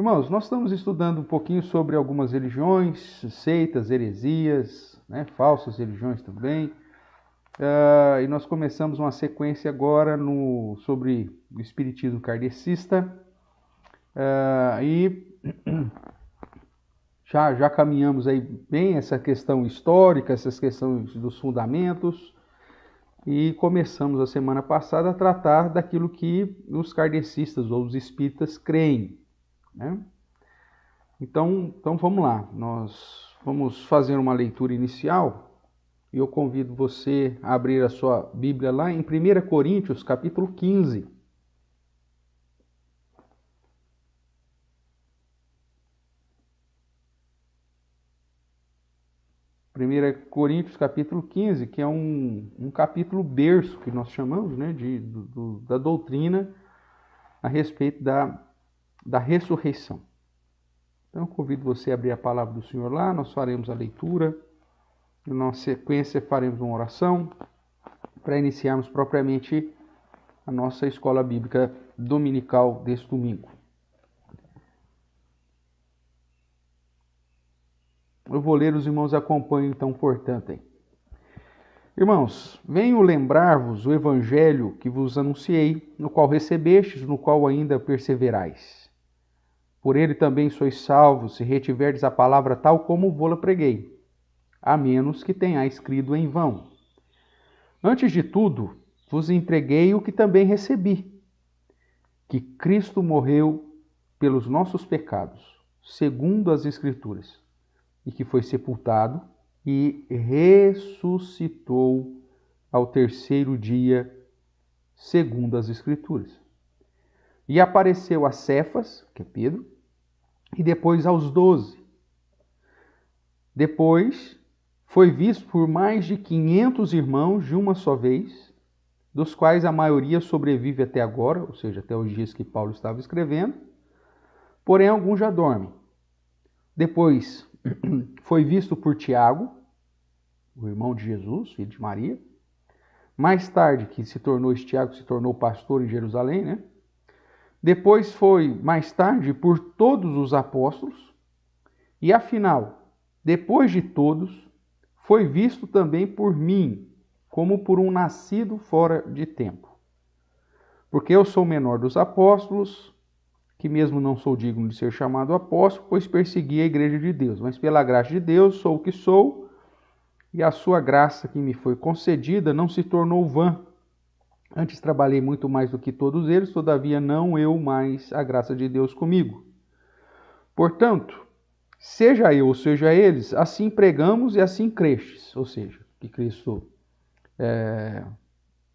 Irmãos, nós estamos estudando um pouquinho sobre algumas religiões, seitas, heresias, né, falsas religiões também. E nós começamos uma sequência agora sobre o espiritismo kardecista. E já caminhamos aí bem essa questão histórica, essas questões dos fundamentos. E começamos a semana passada a tratar daquilo que os kardecistas ou os espíritas creem, né? Então vamos lá, nós vamos fazer uma leitura inicial e eu convido você a abrir a sua Bíblia lá em 1 Coríntios, capítulo 15. 1 Coríntios, capítulo 15, que é um capítulo berço, que nós chamamos, né, da doutrina a respeito da ressurreição. Então, eu convido você a abrir a palavra do Senhor lá, nós faremos a leitura, e na sequência faremos uma oração, para iniciarmos propriamente a nossa escola bíblica dominical deste domingo. Eu vou ler, os irmãos acompanham então, portanto. Aí. Irmãos, venho lembrar-vos o evangelho que vos anunciei, no qual recebestes, no qual ainda perseverais. Por ele também sois salvos, se retiverdes a palavra tal como vô-la preguei, a menos que tenhais crido em vão. Antes de tudo, vos entreguei o que também recebi, que Cristo morreu pelos nossos pecados, segundo as Escrituras, e que foi sepultado e ressuscitou ao terceiro dia, segundo as Escrituras. E apareceu a Cefas, que é Pedro, e depois aos 12. Depois foi visto por mais de 500 irmãos de uma só vez, dos quais a maioria sobrevive até agora, ou seja, até os dias que Paulo estava escrevendo, porém alguns já dormem. Depois foi visto por Tiago, o irmão de Jesus, filho de Maria. Mais tarde, Tiago se tornou pastor em Jerusalém, né? Depois foi, mais tarde, por todos os apóstolos. E afinal, depois de todos, foi visto também por mim, como por um nascido fora de tempo. Porque eu sou o menor dos apóstolos, que mesmo não sou digno de ser chamado apóstolo, pois persegui a igreja de Deus. Mas pela graça de Deus sou o que sou, e a sua graça que me foi concedida não se tornou vã. Antes trabalhei muito mais do que todos eles, todavia não eu, mas a graça de Deus comigo. Portanto, seja eu ou seja eles, assim pregamos e assim crestes. Ou seja, que Cristo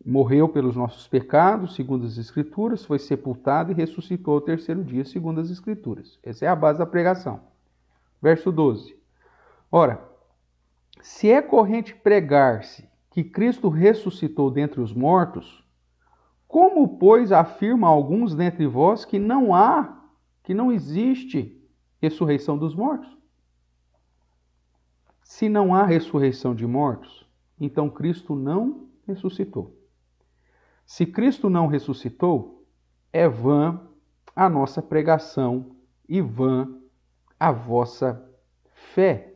morreu pelos nossos pecados, segundo as Escrituras, foi sepultado e ressuscitou ao terceiro dia, segundo as Escrituras. Essa é a base da pregação. Verso 12. Ora, se é corrente pregar-se que Cristo ressuscitou dentre os mortos, como, pois, afirma alguns dentre vós que não existe ressurreição dos mortos? Se não há ressurreição de mortos, então Cristo não ressuscitou. Se Cristo não ressuscitou, é vã a nossa pregação e vã a vossa fé.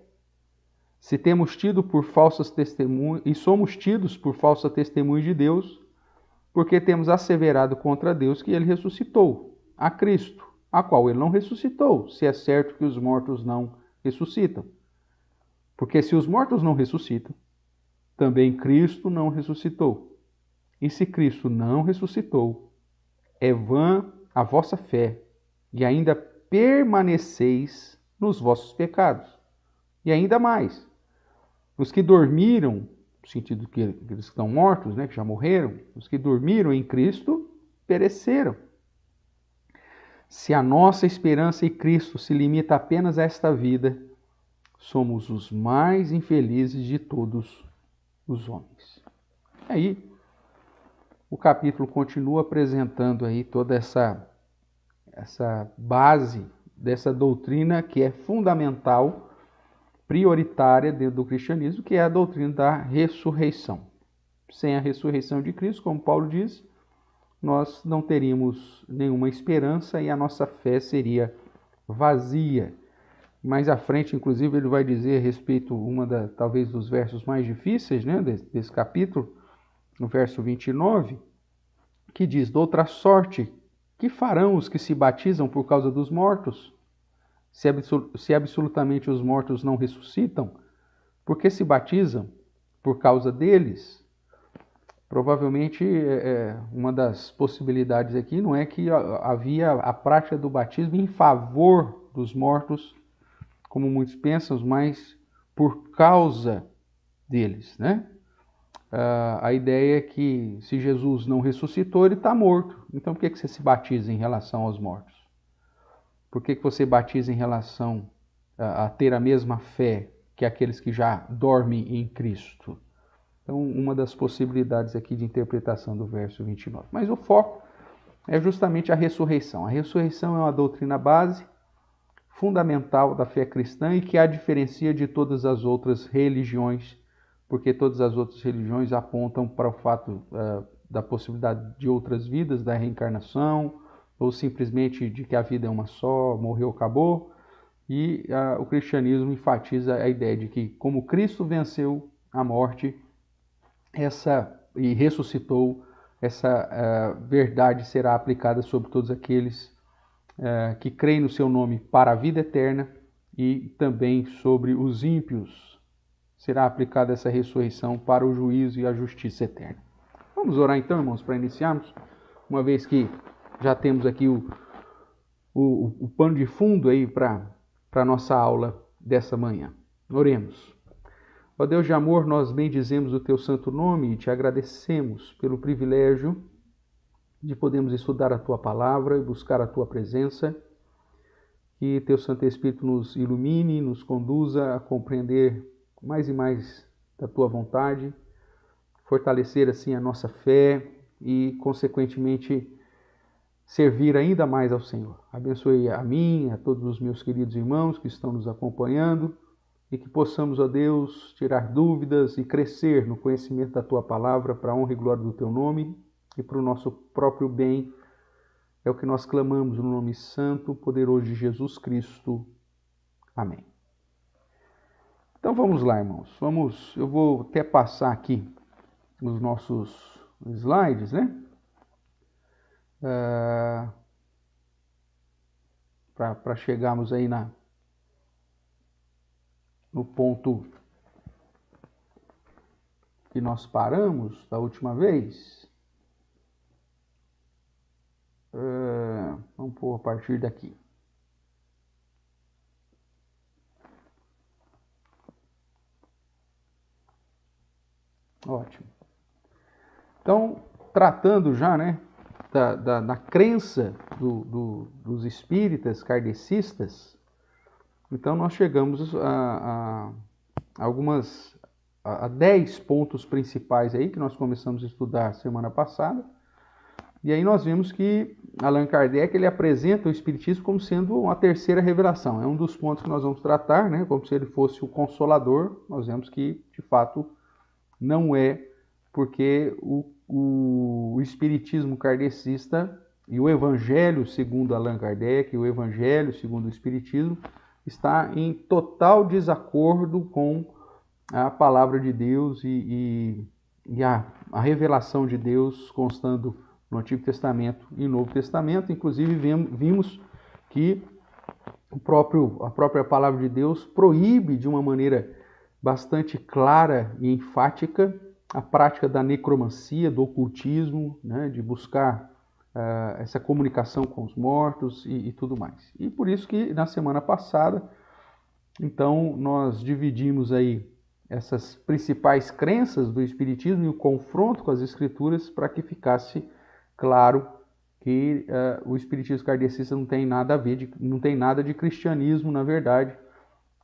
Se temos tido por falsas testemunhas, e somos tidos por falsa testemunha de Deus, porque temos asseverado contra Deus que ele ressuscitou a Cristo, a qual ele não ressuscitou, se é certo que os mortos não ressuscitam. Porque se os mortos não ressuscitam, também Cristo não ressuscitou. E se Cristo não ressuscitou, é vã a vossa fé, e ainda permaneceis nos vossos pecados. E ainda mais, os que dormiram, no sentido que eles estão mortos, né, que já morreram, os que dormiram em Cristo pereceram. Se a nossa esperança em Cristo se limita apenas a esta vida, somos os mais infelizes de todos os homens. Aí, o capítulo continua apresentando aí toda essa base dessa doutrina que é fundamental, prioritária dentro do cristianismo, que é a doutrina da ressurreição. Sem a ressurreição de Cristo, como Paulo diz, nós não teríamos nenhuma esperança e a nossa fé seria vazia. Mais à frente, inclusive, ele vai dizer a respeito, talvez dos versos mais difíceis, né, desse capítulo, no verso 29, que diz: de outra sorte, que farão os que se batizam por causa dos mortos? Se absolutamente os mortos não ressuscitam, por que se batizam? Por causa deles? Provavelmente, uma das possibilidades aqui não é que havia a prática do batismo em favor dos mortos, como muitos pensam, mas por causa deles, né? A ideia é que se Jesus não ressuscitou, ele está morto. Então por que você se batiza em relação aos mortos? Por que você batiza em relação a ter a mesma fé que aqueles que já dormem em Cristo? Então, uma das possibilidades aqui de interpretação do verso 29. Mas o foco é justamente a ressurreição. A ressurreição é uma doutrina base, fundamental da fé cristã e que a diferencia de todas as outras religiões, porque todas as outras religiões apontam para o fato da possibilidade de outras vidas, da reencarnação, ou simplesmente de que a vida é uma só, morreu, acabou. E o cristianismo enfatiza a ideia de que, como Cristo venceu a morte e ressuscitou, essa verdade será aplicada sobre todos aqueles que creem no seu nome para a vida eterna, e também sobre os ímpios será aplicada essa ressurreição para o juízo e a justiça eterna. Vamos orar então, irmãos, para iniciarmos, uma vez que já temos aqui o pano de fundo aí para a nossa aula dessa manhã. Oremos. Ó Deus de amor, nós bendizemos o teu santo nome e te agradecemos pelo privilégio de podermos estudar a tua palavra e buscar a tua presença. Que teu Santo Espírito nos ilumine, nos conduza a compreender mais e mais da tua vontade, fortalecer assim a nossa fé e, consequentemente, servir ainda mais ao Senhor. Abençoe a mim, a todos os meus queridos irmãos que estão nos acompanhando e que possamos, ó Deus, tirar dúvidas e crescer no conhecimento da tua palavra para a honra e glória do teu nome e para o nosso próprio bem. É o que nós clamamos no nome santo, poderoso de Jesus Cristo. Amém. Então vamos lá, irmãos. Eu vou até passar aqui os nossos slides, né? Para chegarmos aí no ponto que nós paramos da última vez. Vamos pôr a partir daqui. Ótimo. Então, tratando já, né, da crença dos espíritas kardecistas, então nós chegamos a 10 pontos principais aí que nós começamos a estudar semana passada. E aí nós vimos que Allan Kardec ele apresenta o Espiritismo como sendo uma terceira revelação. É um dos pontos que nós vamos tratar, né? Como se ele fosse o Consolador. Nós vemos que, de fato, não é, porque o Espiritismo kardecista e o Evangelho segundo Allan Kardec, e o Evangelho segundo o Espiritismo, está em total desacordo com a palavra de Deus e a revelação de Deus constando no Antigo Testamento e Novo Testamento. Inclusive vimos que a própria palavra de Deus proíbe de uma maneira bastante clara e enfática a prática da necromancia, do ocultismo, né, de buscar essa comunicação com os mortos e tudo mais. E por isso que na semana passada, então, nós dividimos aí essas principais crenças do Espiritismo e o confronto com as Escrituras para que ficasse claro que o Espiritismo kardecista não tem nada a ver, não tem nada de cristianismo, na verdade,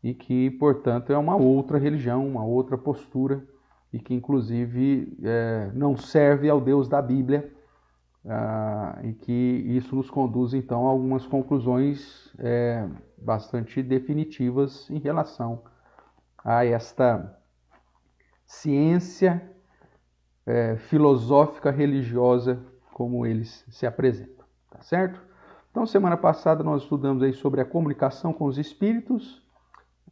e que, portanto, é uma outra religião, uma outra postura, e que, inclusive, não serve ao Deus da Bíblia, e que isso nos conduz, então, a algumas conclusões bastante definitivas em relação a esta ciência filosófica religiosa como eles se apresentam, tá certo? Então, semana passada nós estudamos aí sobre a comunicação com os espíritos,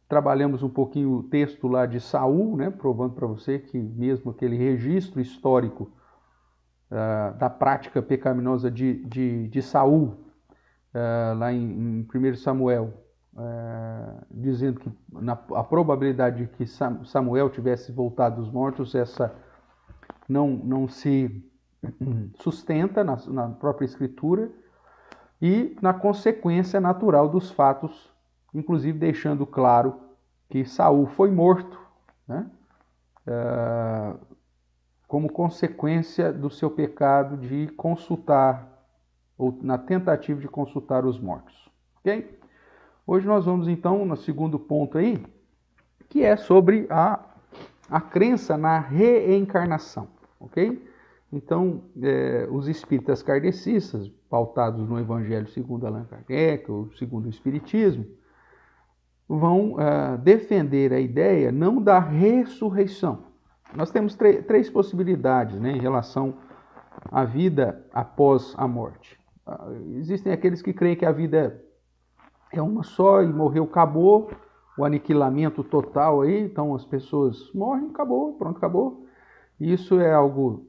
trabalhamos um pouquinho o texto lá de Saul, né, provando para você que mesmo aquele registro histórico da prática pecaminosa de Saul, lá em 1 Samuel, dizendo que a probabilidade de que Samuel tivesse voltado dos mortos, essa não se sustenta na própria Escritura, e na consequência natural dos fatos, inclusive deixando claro que Saul foi morto, né? Como consequência do seu pecado de consultar, ou na tentativa de consultar os mortos. Ok? Hoje nós vamos então no segundo ponto aí, que é sobre a crença na reencarnação. Ok? Então, os espíritas kardecistas, pautados no Evangelho segundo Allan Kardec, ou segundo o Espiritismo, vão defender a ideia não da ressurreição. Nós temos três possibilidades, né, em relação à vida após a morte. Existem aqueles que creem que a vida é uma só e morreu, acabou, o aniquilamento total aí, então as pessoas morrem, acabou, pronto, acabou. Isso é algo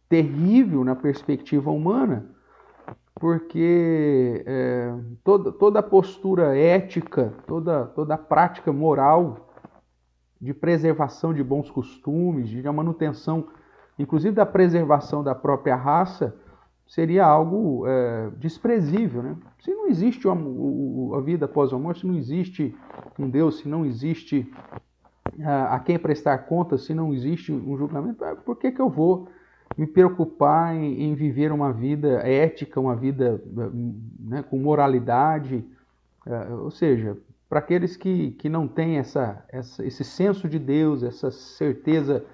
terrível na perspectiva humana, porque toda a postura ética, toda a prática moral de preservação de bons costumes, de manutenção, inclusive da preservação da própria raça, seria algo desprezível, né? Se não existe a vida após a morte, se não existe um Deus, se não existe a quem prestar contas, se não existe um julgamento, por que eu vou me preocupar em viver uma vida ética, uma vida, né, com moralidade? Ou seja, para aqueles que não têm esse senso de Deus, essa certeza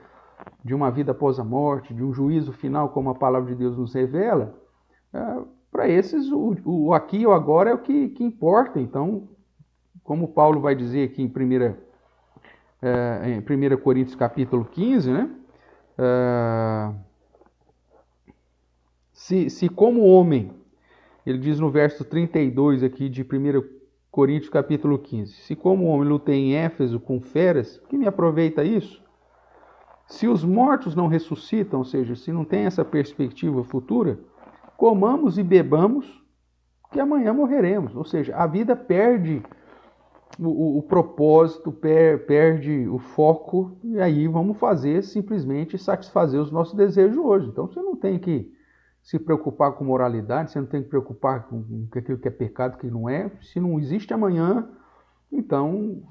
de uma vida após a morte, de um juízo final, como a palavra de Deus nos revela, para esses o aqui e o agora é o que importa. Então, como Paulo vai dizer aqui em 1 Coríntios capítulo 15, né? Se como homem, ele diz no verso 32 aqui de 1 Coríntios capítulo 15, se como homem lutei em Éfeso com feras, que me aproveita isso? Se os mortos não ressuscitam, ou seja, se não tem essa perspectiva futura, comamos e bebamos, que amanhã morreremos. Ou seja, a vida perde o propósito, perde o foco, e aí vamos simplesmente satisfazer os nossos desejos hoje. Então você não tem que se preocupar com moralidade, você não tem que preocupar com aquilo que é pecado, o que não é. Se não existe amanhã, então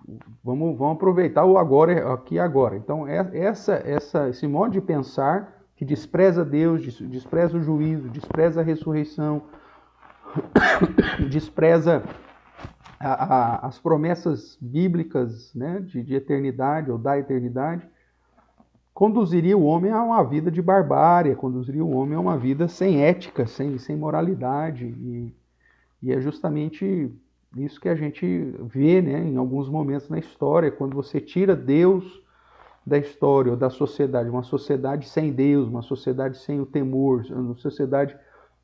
vamos aproveitar o agora, aqui e agora. Então esse modo de pensar que despreza Deus, despreza o juízo, despreza a ressurreição, despreza as promessas bíblicas, né, de eternidade ou da eternidade, conduziria o homem a uma vida de barbárie, conduziria o homem a uma vida sem ética, sem moralidade. E é justamente isso que a gente vê, né, em alguns momentos na história, quando você tira Deus da história ou da sociedade, uma sociedade sem Deus, uma sociedade sem o temor, uma sociedade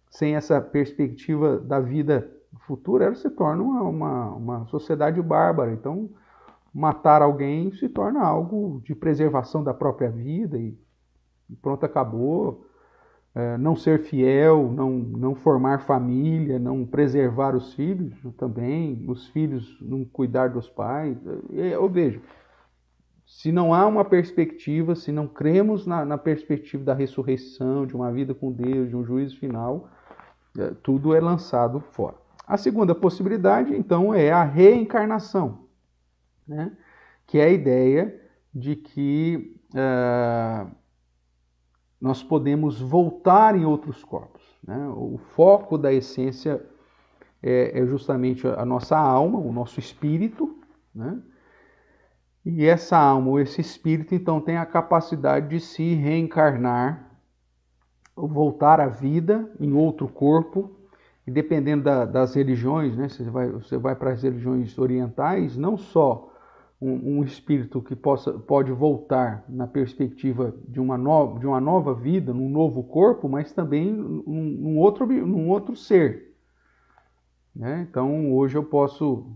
sem essa perspectiva da vida futura, ela se torna uma sociedade bárbara. Então, matar alguém se torna algo de preservação da própria vida e pronto, acabou. Não ser fiel, não formar família, não preservar os filhos também, os filhos não cuidar dos pais. Eu vejo, se não há uma perspectiva, se não cremos na perspectiva da ressurreição, de uma vida com Deus, de um juízo final, tudo é lançado fora. A segunda possibilidade, então, é a reencarnação, né? Que é a ideia de que nós podemos voltar em outros corpos, né? O foco da essência é justamente a nossa alma, o nosso espírito, né? E essa alma ou esse espírito, então, tem a capacidade de se reencarnar, ou voltar à vida em outro corpo. E dependendo das religiões, né? Você vai para as religiões orientais, não só um espírito que pode voltar na perspectiva de uma nova vida, num novo corpo, mas também num outro ser. né? Então, hoje eu posso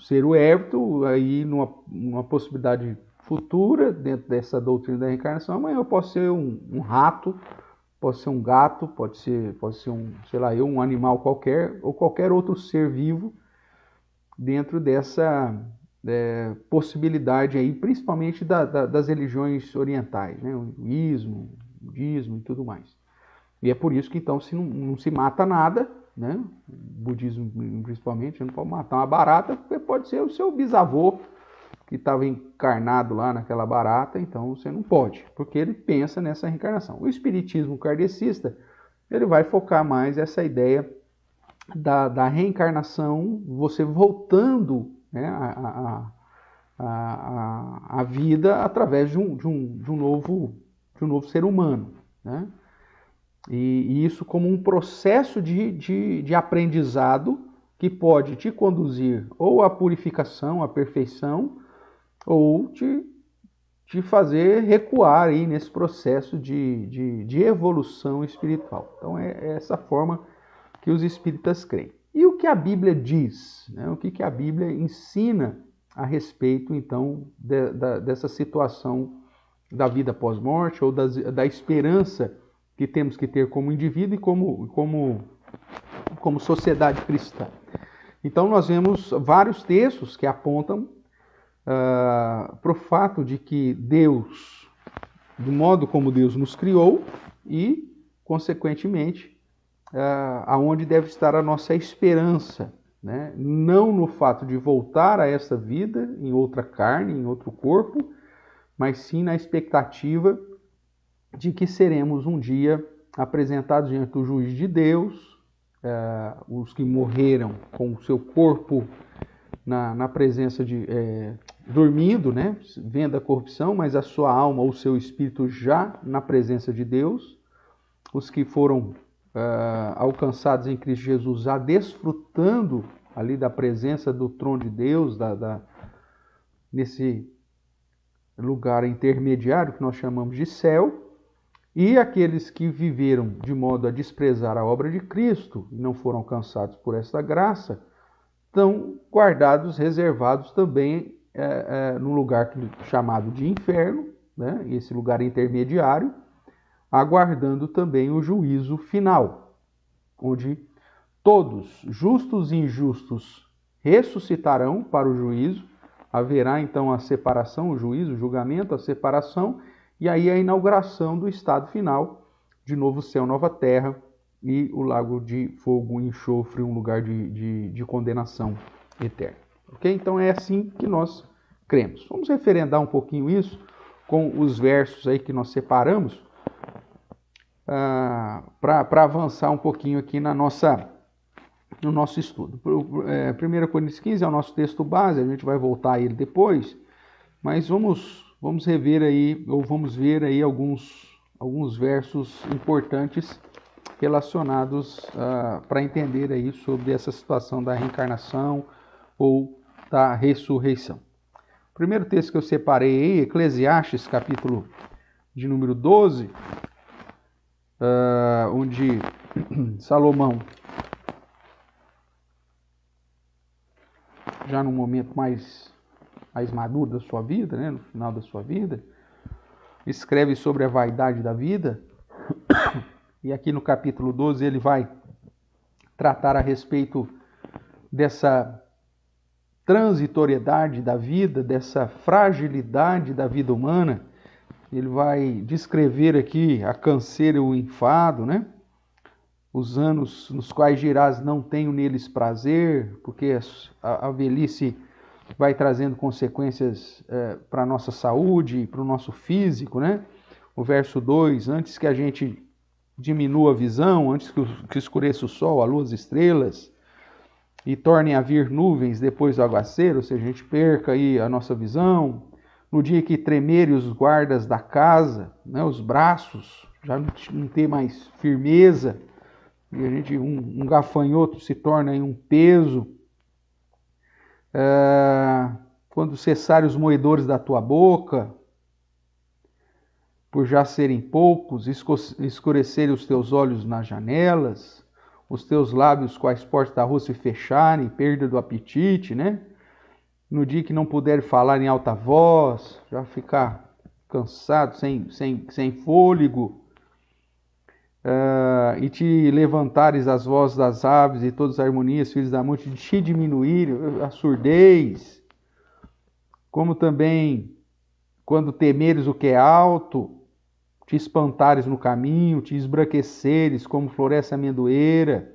ser o Everton, aí numa possibilidade futura, dentro dessa doutrina da reencarnação, amanhã eu posso ser um rato, pode ser um gato, pode ser sei lá, um animal qualquer, ou qualquer outro ser vivo dentro dessa possibilidade aí, principalmente das religiões orientais, né? O hinduísmo, o budismo e tudo mais. E é por isso que então se não se mata nada, né? O budismo principalmente, não pode matar uma barata, porque pode ser o seu bisavô que estava encarnado lá naquela barata, então você não pode, porque ele pensa nessa reencarnação. O espiritismo kardecista, ele vai focar mais essa ideia da reencarnação, você voltando, né, a vida através de um novo ser humano, né? E isso como um processo de aprendizado que pode te conduzir ou à purificação, à perfeição, ou te fazer recuar aí nesse processo de evolução espiritual. Então é essa forma que os espíritas creem. E o que a Bíblia diz? Né? O que a Bíblia ensina a respeito, então, dessa situação da vida pós-morte ou da esperança que temos que ter como indivíduo e como sociedade cristã. Então nós vemos vários textos que apontam para o fato de que Deus, do modo como Deus nos criou e, consequentemente, aonde deve estar a nossa esperança, né? Não no fato de voltar a essa vida em outra carne, em outro corpo, mas sim na expectativa de que seremos um dia apresentados diante do juiz de Deus, os que morreram com o seu corpo na presença dormindo, né, vendo a corrupção, mas a sua alma ou o seu espírito já na presença de Deus, os que foram alcançados em Cristo Jesus, já desfrutando ali da presença do trono de Deus, nesse lugar intermediário que nós chamamos de céu, e aqueles que viveram de modo a desprezar a obra de Cristo e não foram alcançados por essa graça, estão guardados, reservados também num lugar chamado de inferno, né? Esse lugar intermediário, aguardando também o juízo final, onde todos, justos e injustos, ressuscitarão para o juízo. Haverá então a separação, o juízo, o julgamento, a separação, e aí a inauguração do estado final, de novo céu, nova terra, e o lago de fogo e enxofre, um lugar de condenação eterna. Ok? Então é assim que nós cremos. Vamos referendar um pouquinho isso com os versos aí que nós separamos, para avançar um pouquinho aqui no nosso estudo. 1 Coríntios 15 é o nosso texto base, a gente vai voltar a ele depois, mas vamos rever aí, ou vamos ver aí alguns versos importantes relacionados para entender aí sobre essa situação da reencarnação ou da ressurreição. O primeiro texto que eu separei aí, Eclesiastes, capítulo de número 12, onde Salomão, já no momento mais maduro da sua vida, né, no final da sua vida, escreve sobre a vaidade da vida, e aqui no capítulo 12 ele vai tratar a respeito dessa transitoriedade da vida, dessa fragilidade da vida humana. Ele vai descrever aqui a canseira e o enfado, né? Os anos nos quais dirás não tenho neles prazer, porque a velhice vai trazendo consequências para a nossa saúde, para o nosso físico, né? O verso 2, antes que a gente diminua a visão, antes que escureça o sol, a lua, as estrelas, e tornem a vir nuvens depois do aguaceiro, ou seja, a gente perca aí a nossa visão, no dia que tremerem os guardas da casa, né, os braços, já não ter mais firmeza, e a gente, um gafanhoto se torna aí um peso, quando cessarem os moedores da tua boca, por já serem poucos, escurecerem os teus olhos nas janelas, os teus lábios com as portas da rua se fecharem, perda do apetite, né? No dia que não puder falar em alta voz, já ficar cansado, sem fôlego, e te levantares as vozes das aves e todas as harmonias, filhos da monte, de te diminuir a surdez, como também quando temeres o que é alto, te espantares no caminho, te esbranqueceres como floresce amendoeira,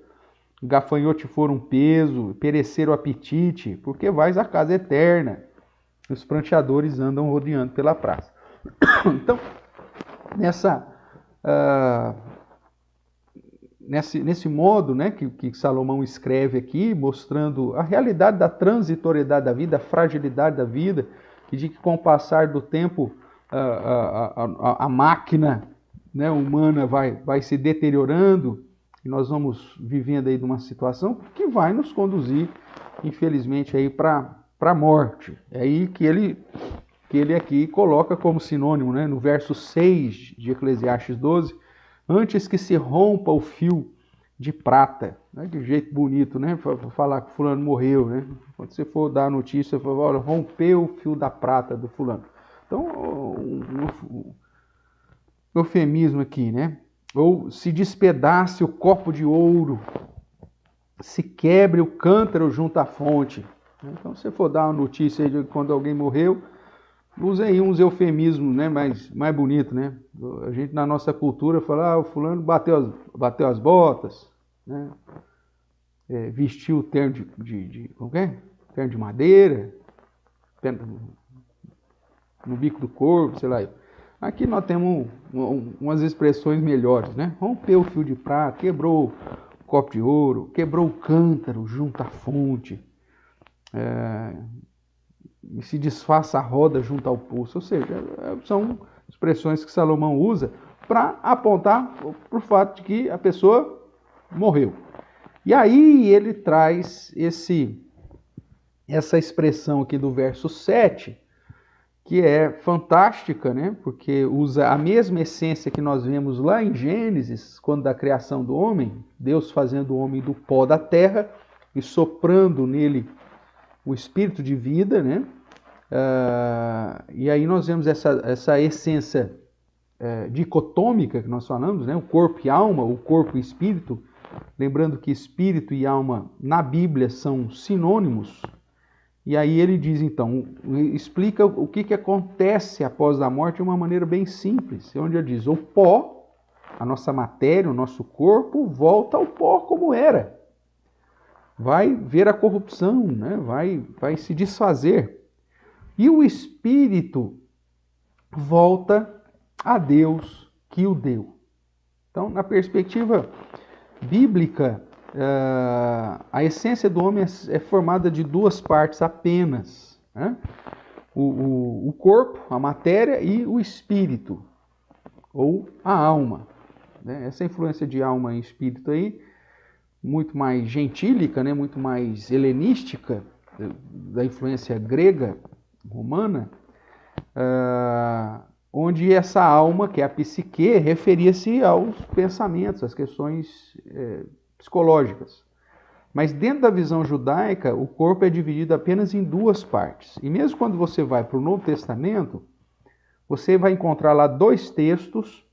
gafanhoto for um peso, perecer o apetite, porque vais à casa eterna. Os pranteadores andam rodeando pela praça. Então, nesse modo, né, que Salomão escreve aqui, mostrando a realidade da transitoriedade da vida, a fragilidade da vida, e de que com o passar do tempo a máquina, né, humana vai se deteriorando, e nós vamos vivendo aí de uma situação que vai nos conduzir, infelizmente, aí para a morte. É aí que ele aqui coloca como sinônimo, né, no verso 6 de Eclesiastes 12, antes que se rompa o fio de prata. Né, que jeito bonito, né, para falar que fulano morreu, né? Quando você for dar a notícia, fala, olha, rompeu o fio da prata do fulano. Então, um eufemismo aqui, né? Ou se despedace o copo de ouro, se quebre o cântaro junto à fonte. Então, se você for dar uma notícia de quando alguém morreu, use aí uns eufemismos, né, mais bonito, né? A gente na nossa cultura fala, o fulano bateu as botas, né? Vestiu o terno como que é? Terno de madeira, no bico do corpo, sei lá. Aqui nós temos umas expressões melhores, né? Rompeu o fio de prata, quebrou o copo de ouro, quebrou o cântaro junto à fonte, e se desfaça a roda junto ao pulso. Ou seja, são expressões que Salomão usa para apontar para o fato de que a pessoa morreu. E aí ele traz essa expressão aqui do verso 7, que é fantástica, né? Porque usa a mesma essência que nós vemos lá em Gênesis, quando da criação do homem, Deus fazendo o homem do pó da terra e soprando nele o espírito de vida, né? E aí nós vemos essa essência dicotômica que nós falamos, né? O corpo e alma, o corpo e espírito. Lembrando que espírito e alma na Bíblia são sinônimos. E aí ele diz então, explica o que acontece após a morte de uma maneira bem simples. Onde ele diz, o pó, a nossa matéria, o nosso corpo, volta ao pó como era. Vai ver a corrupção, né? vai se desfazer. E o espírito volta a Deus que o deu. Então, na perspectiva bíblica, a essência do homem é formada de duas partes apenas, né? O corpo, a matéria, e o espírito, ou a alma. Né? Essa influência de alma e espírito aí, muito mais gentílica, né? Muito mais helenística, da influência grega, romana, onde essa alma, que é a psique, referia-se aos pensamentos, às questões psicológicas. Mas dentro da visão judaica, o corpo é dividido apenas em duas partes. E mesmo quando você vai para o Novo Testamento, você vai encontrar lá dois textos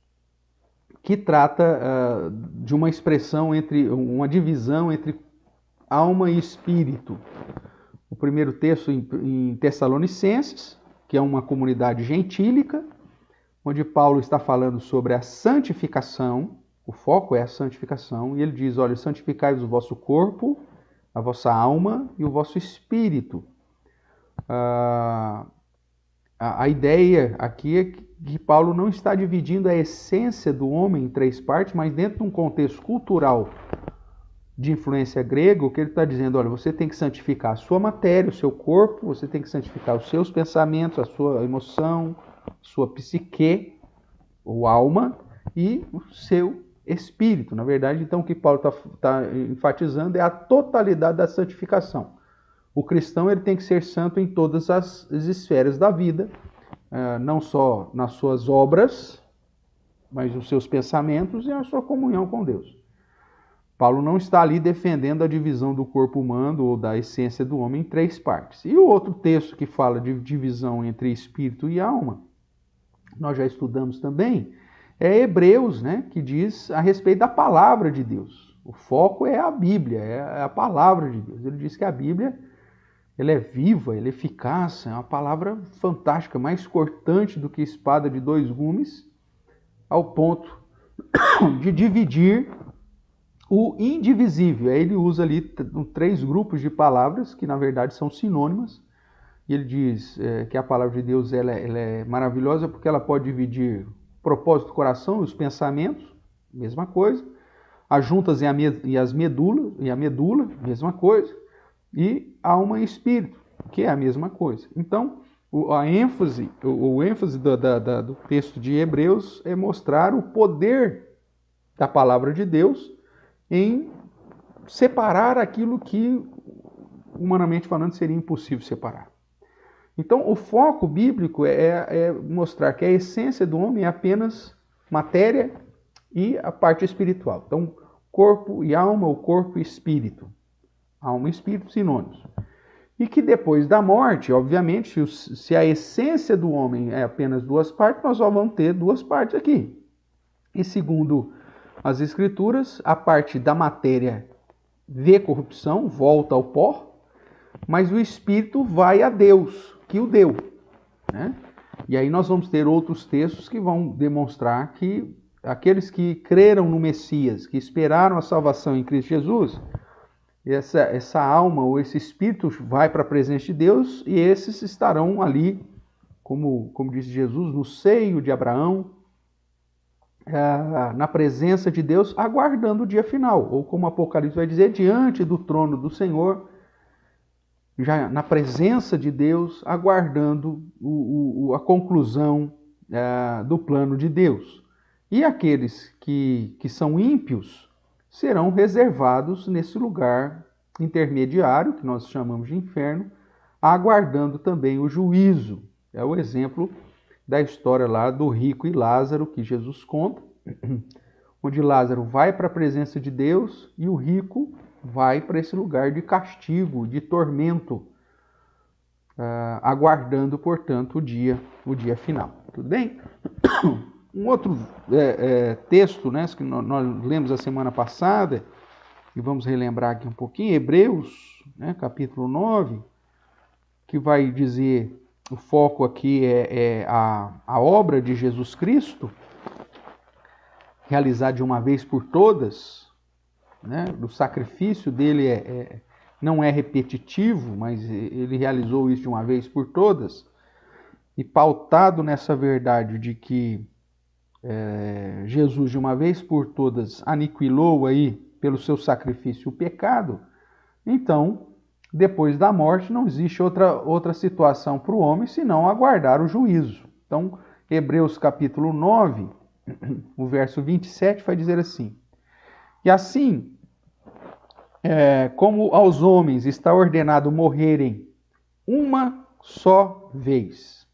que trata de uma expressão uma divisão entre alma e espírito. O primeiro texto em Tessalonicenses, que é uma comunidade gentílica, onde Paulo está falando sobre a santificação, o foco é a santificação, e ele diz, olha, santificai-vos o vosso corpo, a vossa alma e o vosso espírito. A ideia aqui é que Paulo não está dividindo a essência do homem em três partes, mas dentro de um contexto cultural de influência grega, o que ele está dizendo, olha, você tem que santificar a sua matéria, o seu corpo, você tem que santificar os seus pensamentos, a sua emoção, a sua psique, ou alma, e o seu espírito. Na verdade, então, o que Paulo está enfatizando é a totalidade da santificação. O cristão ele tem que ser santo em todas as esferas da vida, não só nas suas obras, mas nos seus pensamentos e na sua comunhão com Deus. Paulo não está ali defendendo a divisão do corpo humano ou da essência do homem em 3 partes. E o outro texto que fala de divisão entre espírito e alma, nós já estudamos também, é Hebreus, né, que diz a respeito da palavra de Deus. O foco é a Bíblia, é a palavra de Deus. Ele diz que a Bíblia ela é viva, ela é eficaz, é uma palavra fantástica, mais cortante do que espada de 2 gumes, ao ponto de dividir o indivisível. Aí ele usa ali 3 grupos de palavras, que na verdade são sinônimas, e ele diz que a palavra de Deus ela é maravilhosa porque ela pode dividir o propósito do coração e os pensamentos, mesma coisa, as juntas e a medula, mesma coisa, e alma e espírito, que é a mesma coisa. Então, o ênfase do texto de Hebreus é mostrar o poder da palavra de Deus em separar aquilo que, humanamente falando, seria impossível separar. Então, o foco bíblico é mostrar que a essência do homem é apenas matéria e a parte espiritual. Então, corpo e alma, o corpo e espírito. Alma e espírito sinônimos. E que depois da morte, obviamente, se a essência do homem é apenas 2 partes, nós só vamos ter 2 partes aqui. E segundo as Escrituras, a parte da matéria vê corrupção, volta ao pó, mas o espírito vai a Deus, que o deu. Né? E aí nós vamos ter outros textos que vão demonstrar que aqueles que creram no Messias, que esperaram a salvação em Cristo Jesus, essa alma ou esse espírito vai para a presença de Deus e esses estarão ali, como disse Jesus, no seio de Abraão, na presença de Deus, aguardando o dia final. Ou como o Apocalipse vai dizer, diante do trono do Senhor, já na presença de Deus, aguardando a conclusão do plano de Deus. E aqueles que são ímpios serão reservados nesse lugar intermediário, que nós chamamos de inferno, aguardando também o juízo. É o exemplo da história lá do rico e Lázaro, que Jesus conta, onde Lázaro vai para a presença de Deus e o rico vai para esse lugar de castigo, de tormento, aguardando, portanto, o dia final. Tudo bem? Um outro texto, né, que nós lemos a semana passada, e vamos relembrar aqui um pouquinho, Hebreus, né, capítulo 9, que vai dizer, o foco aqui é a obra de Jesus Cristo, realizada de uma vez por todas, né, o sacrifício dele não é repetitivo, mas ele realizou isso de uma vez por todas, e pautado nessa verdade de que Jesus de uma vez por todas aniquilou aí pelo seu sacrifício o pecado, então depois da morte não existe outra situação para o homem senão aguardar o juízo. Então Hebreus capítulo 9, o verso 27 vai dizer assim: e assim como aos homens está ordenado morrerem uma só vez,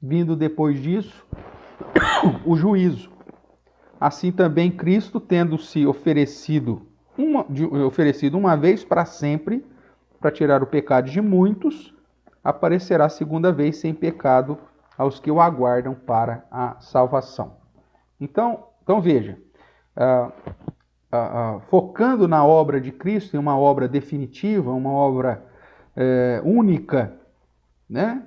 vindo depois disso o juízo. Assim também Cristo, tendo-se oferecido uma vez para sempre, para tirar o pecado de muitos, aparecerá segunda vez sem pecado aos que o aguardam para a salvação. Então veja, focando na obra de Cristo, em uma obra definitiva, uma obra única, né?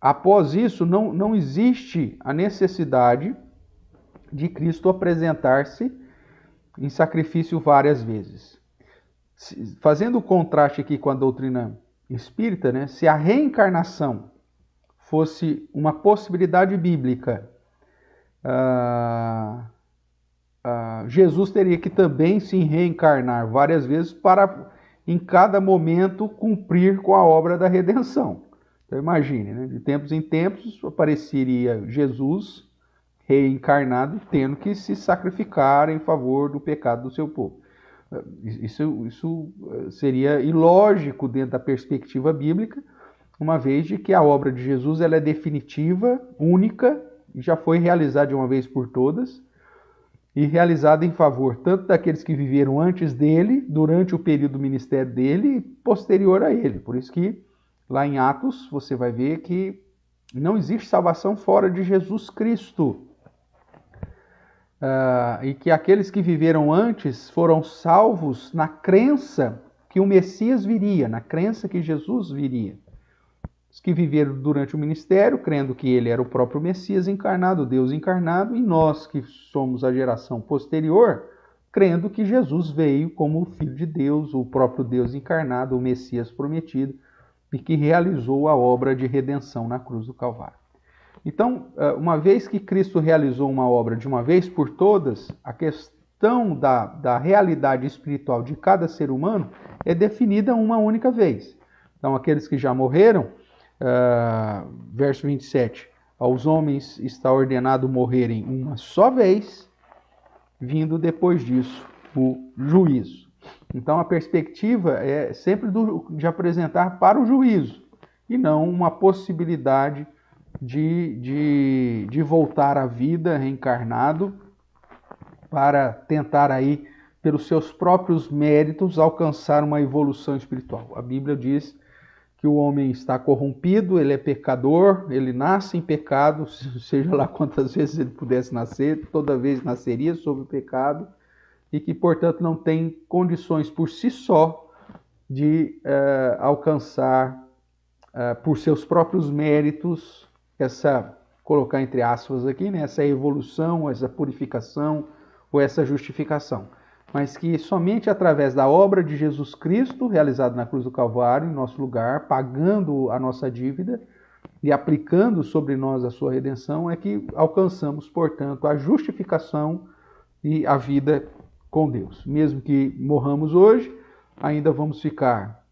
Após isso, não existe a necessidade de Cristo apresentar-se em sacrifício várias vezes. Fazendo o contraste aqui com a doutrina espírita, né, se a reencarnação fosse uma possibilidade bíblica, Jesus teria que também se reencarnar várias vezes para, em cada momento, cumprir com a obra da redenção. Então imagine, né? De tempos em tempos apareceria Jesus reencarnado, tendo que se sacrificar em favor do pecado do seu povo. Isso seria ilógico dentro da perspectiva bíblica, uma vez de que a obra de Jesus ela é definitiva, única, e já foi realizada de uma vez por todas, e realizada em favor tanto daqueles que viveram antes dele, durante o período do ministério dele e posterior a ele. Por isso que lá em Atos você vai ver que não existe salvação fora de Jesus Cristo. E que aqueles que viveram antes foram salvos na crença que o Messias viria, na crença que Jesus viria. Os que viveram durante o ministério, crendo que ele era o próprio Messias encarnado, Deus encarnado, e nós que somos a geração posterior, crendo que Jesus veio como o Filho de Deus, o próprio Deus encarnado, o Messias prometido, e que realizou a obra de redenção na cruz do Calvário. Então, uma vez que Cristo realizou uma obra de uma vez por todas, a questão da realidade espiritual de cada ser humano é definida uma única vez. Então, aqueles que já morreram, verso 27, aos homens está ordenado morrerem uma só vez, vindo depois disso o juízo. Então, a perspectiva é sempre de apresentar para o juízo, e não uma possibilidade de voltar à vida reencarnado para tentar aí, pelos seus próprios méritos, alcançar uma evolução espiritual. A Bíblia diz que o homem está corrompido, ele é pecador, ele nasce em pecado, seja lá quantas vezes ele pudesse nascer, toda vez nasceria sob o pecado, e que, portanto, não tem condições por si só de alcançar, por seus próprios méritos, colocar entre aspas aqui, né, essa evolução, essa purificação ou essa justificação. Mas que somente através da obra de Jesus Cristo, realizada na cruz do Calvário, em nosso lugar, pagando a nossa dívida e aplicando sobre nós a sua redenção, é que alcançamos, portanto, a justificação e a vida com Deus. Mesmo que morramos hoje, ainda vamos ficar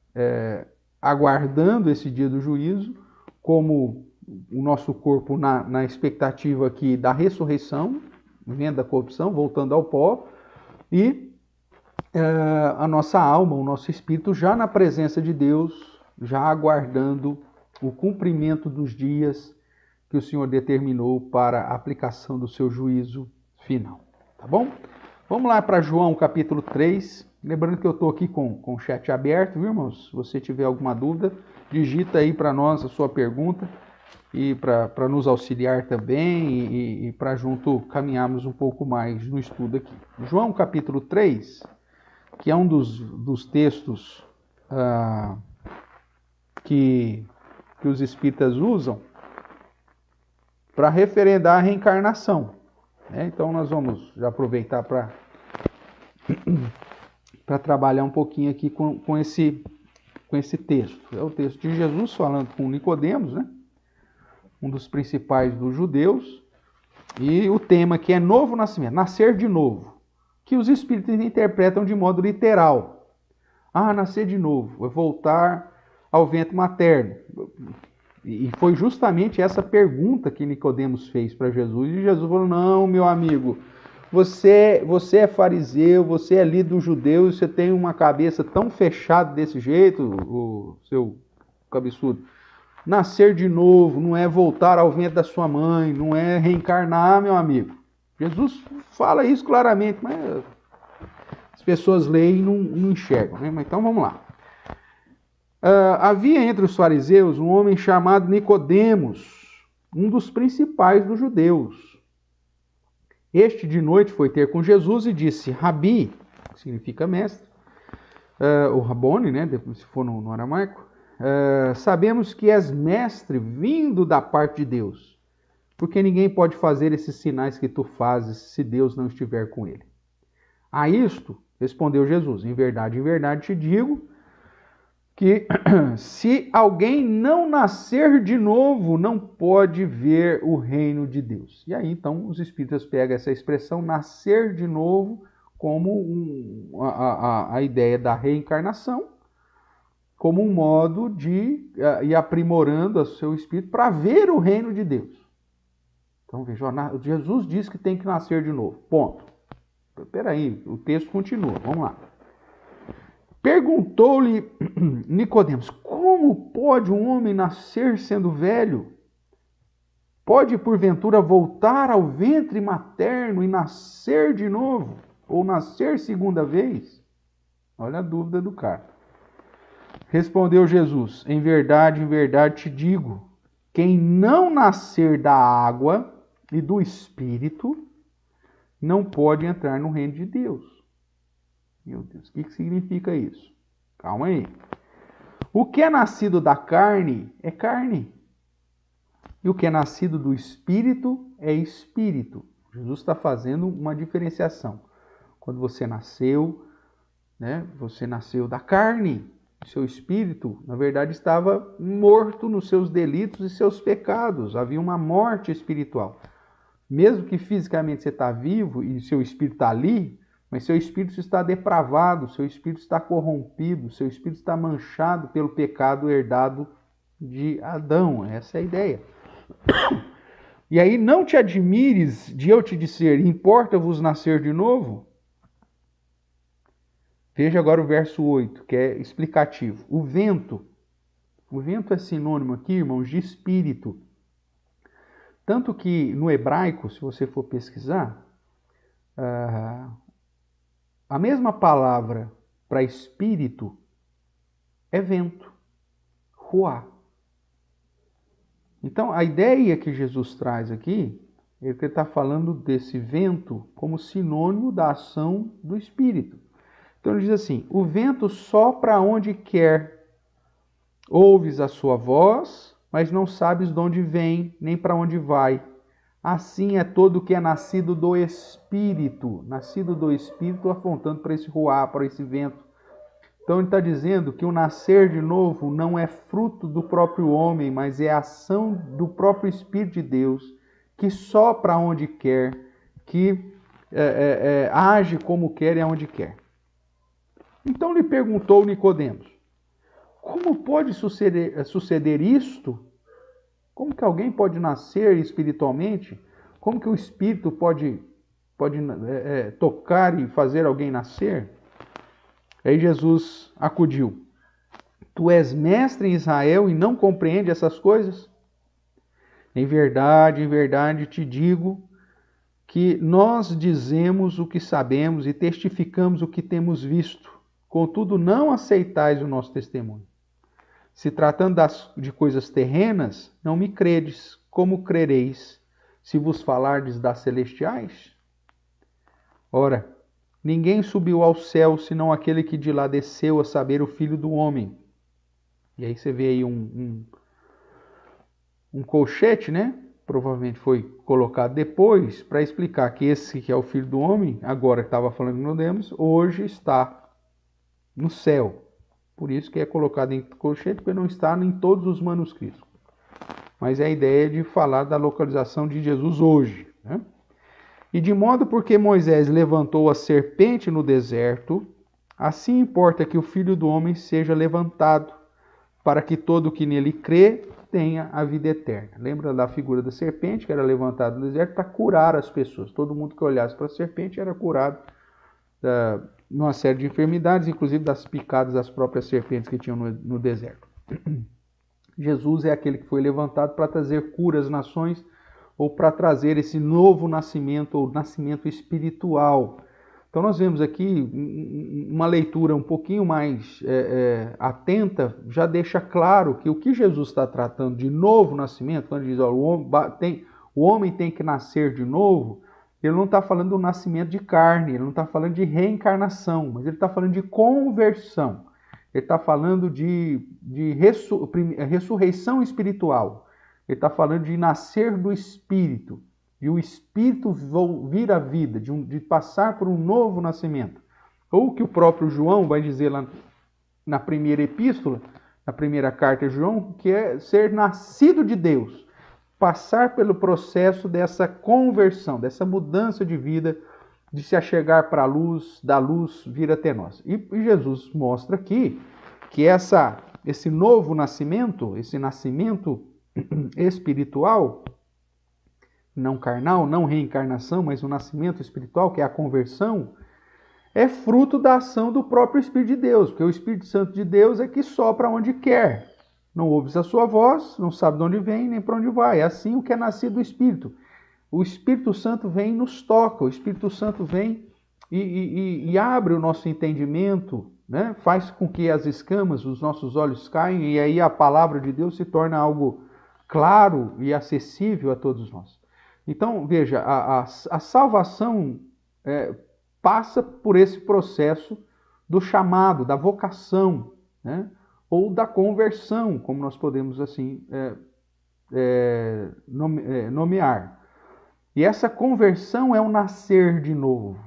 aguardando esse dia do juízo, como o nosso corpo na expectativa aqui da ressurreição, vendo a corrupção, voltando ao pó, e a nossa alma, o nosso espírito já na presença de Deus, já aguardando o cumprimento dos dias que o Senhor determinou para a aplicação do seu juízo final. Tá bom? Vamos lá para João capítulo 3. Lembrando que eu estou aqui com o chat aberto, viu, irmãos? Se você tiver alguma dúvida, digita aí para nós a sua pergunta e para nos auxiliar também e para junto caminharmos um pouco mais no estudo aqui. João capítulo 3, que é um dos textos que os espíritas usam para referendar a reencarnação. Então nós vamos já aproveitar para trabalhar um pouquinho aqui com esse texto. É o texto de Jesus falando com Nicodemos, né? Um dos principais dos judeus, e o tema que é novo nascimento, nascer de novo, que os espíritos interpretam de modo literal. Nascer de novo, é voltar ao ventre materno. E foi justamente essa pergunta que Nicodemos fez para Jesus, e Jesus falou: não, meu amigo, você é fariseu, você é líder dos judeus, você tem uma cabeça tão fechada desse jeito, o seu cabeçudo. Nascer de novo não é voltar ao ventre da sua mãe, não é reencarnar, meu amigo. Jesus fala isso claramente, mas as pessoas leem e não enxergam, né? Mas então vamos lá. Havia entre os fariseus um homem chamado Nicodemos, um dos principais dos judeus. Este de noite foi ter com Jesus e disse: Rabi, que significa mestre, o Rabone, né, se for no aramaico, sabemos que és mestre vindo da parte de Deus, porque ninguém pode fazer esses sinais que tu fazes se Deus não estiver com ele. A isto respondeu Jesus: em verdade te digo que se alguém não nascer de novo, não pode ver o reino de Deus. E aí então os espíritas pegam essa expressão nascer de novo como a ideia da reencarnação, como um modo de ir aprimorando o seu espírito para ver o reino de Deus. Então veja, Jesus diz que tem que nascer de novo, ponto. Espera aí, o texto continua, vamos lá. Perguntou-lhe Nicodemos: como pode um homem nascer sendo velho? pode porventura voltar ao ventre materno e nascer de novo? Ou nascer segunda vez? Olha a dúvida do cara. Respondeu Jesus: em verdade te digo, quem não nascer da água e do Espírito não pode entrar no reino de Deus. Meu Deus, o que significa isso? Calma aí. O que é nascido da carne é carne. E o que é nascido do Espírito é Espírito. Jesus está fazendo uma diferenciação. Quando você nasceu, né, você nasceu da carne. Seu espírito, na verdade, estava morto nos seus delitos e seus pecados. Havia uma morte espiritual. Mesmo que fisicamente você está vivo e seu espírito está ali, mas seu espírito está depravado, seu espírito está corrompido, seu espírito está manchado pelo pecado herdado de Adão. Essa é a ideia. E aí, não te admires de eu te dizer, importa-vos nascer de novo? Veja agora o verso 8, que é explicativo. O vento é sinônimo aqui, irmãos, de espírito. Tanto que no hebraico, se você for pesquisar, a mesma palavra para espírito é vento, ruá. Então, a ideia que Jesus traz aqui, ele está falando desse vento como sinônimo da ação do espírito. Então ele diz assim, o vento sopra onde quer, ouves a sua voz, mas não sabes de onde vem, nem para onde vai. Assim é todo o que é nascido do Espírito, apontando para esse ruá, para esse vento. Então ele está dizendo que o nascer de novo não é fruto do próprio homem, mas é a ação do próprio Espírito de Deus, que sopra onde quer, que age como quer e aonde quer. Então lhe perguntou Nicodemos, como pode suceder isto? Como que alguém pode nascer espiritualmente? Como que o Espírito pode tocar e fazer alguém nascer? Aí Jesus acudiu. Tu és mestre em Israel e não compreende essas coisas? Em verdade te digo que nós dizemos o que sabemos e testificamos o que temos visto. Contudo, não aceitais o nosso testemunho. Se tratando de coisas terrenas, não me credes. Como crereis se vos falardes das celestiais? Ora, ninguém subiu ao céu, senão aquele que de lá desceu, a saber, o Filho do Homem. E aí você vê aí um colchete, né? Provavelmente foi colocado depois para explicar que esse que é o Filho do Homem, agora que estava falando de Nicodemos, hoje está no céu. Por isso que é colocado em colchete, porque não está em todos os manuscritos. Mas é a ideia de falar da localização de Jesus hoje, né? E de modo porque Moisés levantou a serpente no deserto, assim importa que o Filho do Homem seja levantado, para que todo o que nele crê tenha a vida eterna. Lembra da figura da serpente, que era levantada no deserto para curar as pessoas. Todo mundo que olhasse para a serpente era curado numa série de enfermidades, inclusive das picadas das próprias serpentes que tinham no deserto. Jesus é aquele que foi levantado para trazer cura às nações, ou para trazer esse novo nascimento, ou nascimento espiritual. Então nós vemos aqui uma leitura um pouquinho mais atenta, já deixa claro que o que Jesus está tratando de novo nascimento, quando ele diz o homem tem que nascer de novo, ele não está falando do nascimento de carne, ele não está falando de reencarnação, mas ele está falando de conversão. Ele está falando de ressurreição espiritual. Ele está falando de nascer do Espírito. E o Espírito vir à vida, de passar por um novo nascimento. Ou que o próprio João vai dizer lá na primeira epístola, na primeira carta de João, que é ser nascido de Deus. Passar pelo processo dessa conversão, dessa mudança de vida, de se achegar para a luz, da luz vir até nós. E Jesus mostra aqui que esse novo nascimento, esse nascimento espiritual, não carnal, não reencarnação, mas o nascimento espiritual, que é a conversão, é fruto da ação do próprio Espírito de Deus, porque o Espírito Santo de Deus é que sopra onde quer. Não ouves a sua voz, não sabe de onde vem nem para onde vai. É assim o que é nascido do Espírito. O Espírito Santo vem e nos toca, o Espírito Santo vem e abre o nosso entendimento, né? Faz com que as escamas dos nossos olhos caiam e aí a palavra de Deus se torna algo claro e acessível a todos nós. Então, veja, a salvação passa por esse processo do chamado, da vocação, né? Ou da conversão, como nós podemos assim nomear. E essa conversão é o nascer de novo.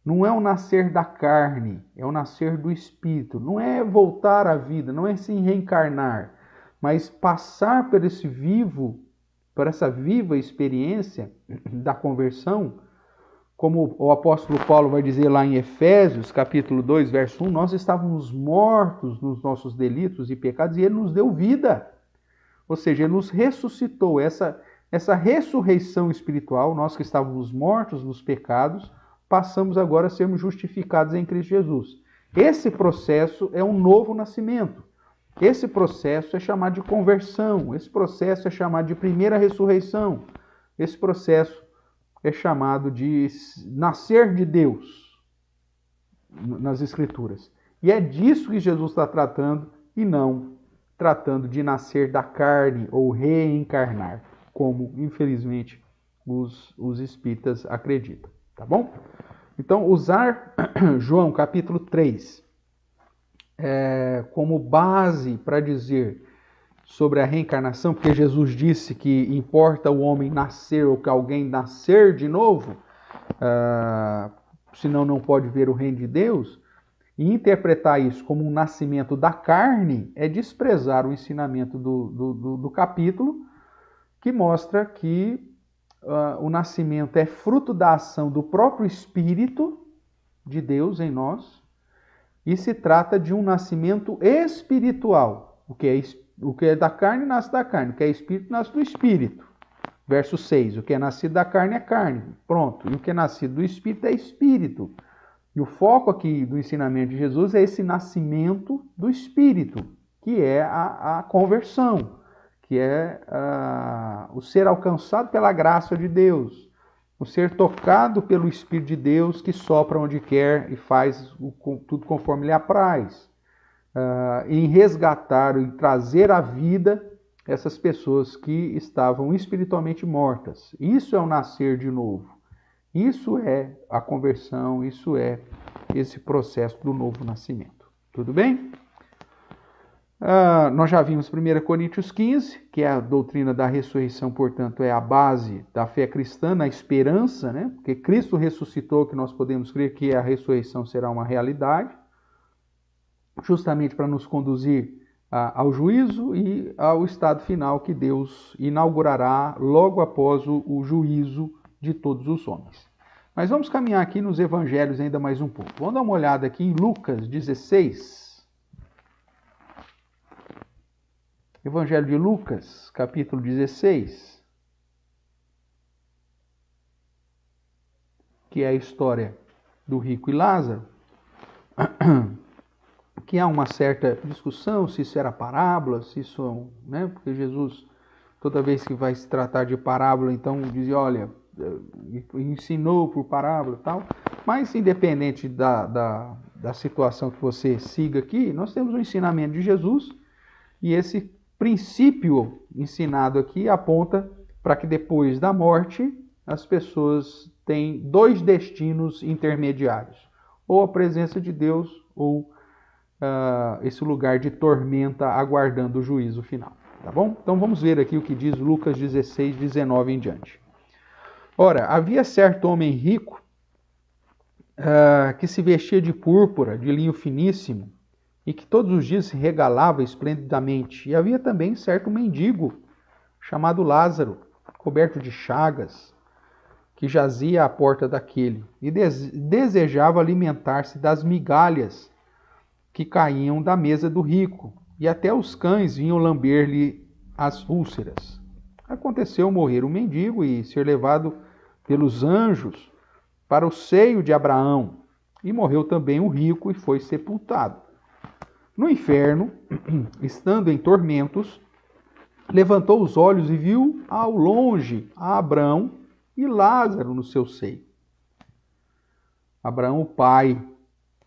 Não é o nascer da carne, é o nascer do Espírito. Não é voltar à vida, não é se reencarnar, mas passar por esse vivo, por essa viva experiência da conversão, como o apóstolo Paulo vai dizer lá em Efésios, capítulo 2, verso 1, nós estávamos mortos nos nossos delitos e pecados e ele nos deu vida. Ou seja, ele nos ressuscitou. Essa ressurreição espiritual, nós que estávamos mortos nos pecados, passamos agora a sermos justificados em Cristo Jesus. Esse processo é um novo nascimento. Esse processo é chamado de conversão. Esse processo é chamado de primeira ressurreição. Esse processo é chamado de nascer de Deus nas Escrituras. E é disso que Jesus está tratando e não tratando de nascer da carne ou reencarnar, como infelizmente os espíritas acreditam. Tá bom? Então, usar João capítulo 3 como base para dizer sobre a reencarnação, porque Jesus disse que importa o homem nascer ou que alguém nascer de novo, senão não pode ver o reino de Deus, e interpretar isso como um nascimento da carne é desprezar o ensinamento do capítulo, que mostra que o nascimento é fruto da ação do próprio Espírito de Deus em nós, e se trata de um nascimento espiritual. O que é da carne nasce da carne, o que é espírito nasce do espírito. Verso 6, o que é nascido da carne é carne. Pronto, e o que é nascido do espírito é espírito. E o foco aqui do ensinamento de Jesus é esse nascimento do espírito, que é a conversão, que é o ser alcançado pela graça de Deus, o ser tocado pelo Espírito de Deus que sopra onde quer e faz tudo conforme lhe apraz, em resgatar e trazer à vida essas pessoas que estavam espiritualmente mortas. Isso é o nascer de novo. Isso é a conversão, isso é esse processo do novo nascimento. Tudo bem? Nós já vimos 1 Coríntios 15, que é a doutrina da ressurreição, portanto, é a base da fé cristã, na esperança, né? Porque Cristo ressuscitou, que nós podemos crer que a ressurreição será uma realidade, justamente para nos conduzir ao juízo e ao estado final que Deus inaugurará logo após o juízo de todos os homens. Mas vamos caminhar aqui nos evangelhos ainda mais um pouco. Vamos dar uma olhada aqui em Lucas 16. Evangelho de Lucas, capítulo 16, que é a história do rico e Lázaro, que há uma certa discussão se isso era parábola, se isso, né? Porque Jesus, toda vez que vai se tratar de parábola, então dizia, olha, ensinou por parábola e tal. Mas independente da situação que você siga aqui, nós temos o ensinamento de Jesus e esse princípio ensinado aqui aponta para que depois da morte as pessoas têm dois destinos intermediários, ou a presença de Deus ou esse lugar de tormenta aguardando o juízo final, tá bom? Então vamos ver aqui o que diz Lucas 16, 19 em diante. Ora, havia certo homem rico que se vestia de púrpura, de linho finíssimo, e que todos os dias se regalava esplendidamente. E havia também certo mendigo, chamado Lázaro, coberto de chagas, que jazia à porta daquele, e desejava alimentar-se das migalhas que caíam da mesa do rico, e até os cães vinham lamber-lhe as úlceras. Aconteceu morrer o mendigo e ser levado pelos anjos para o seio de Abraão, e morreu também o rico e foi sepultado. No inferno, estando em tormentos, levantou os olhos e viu ao longe a Abraão e Lázaro no seu seio. Abraão, o pai,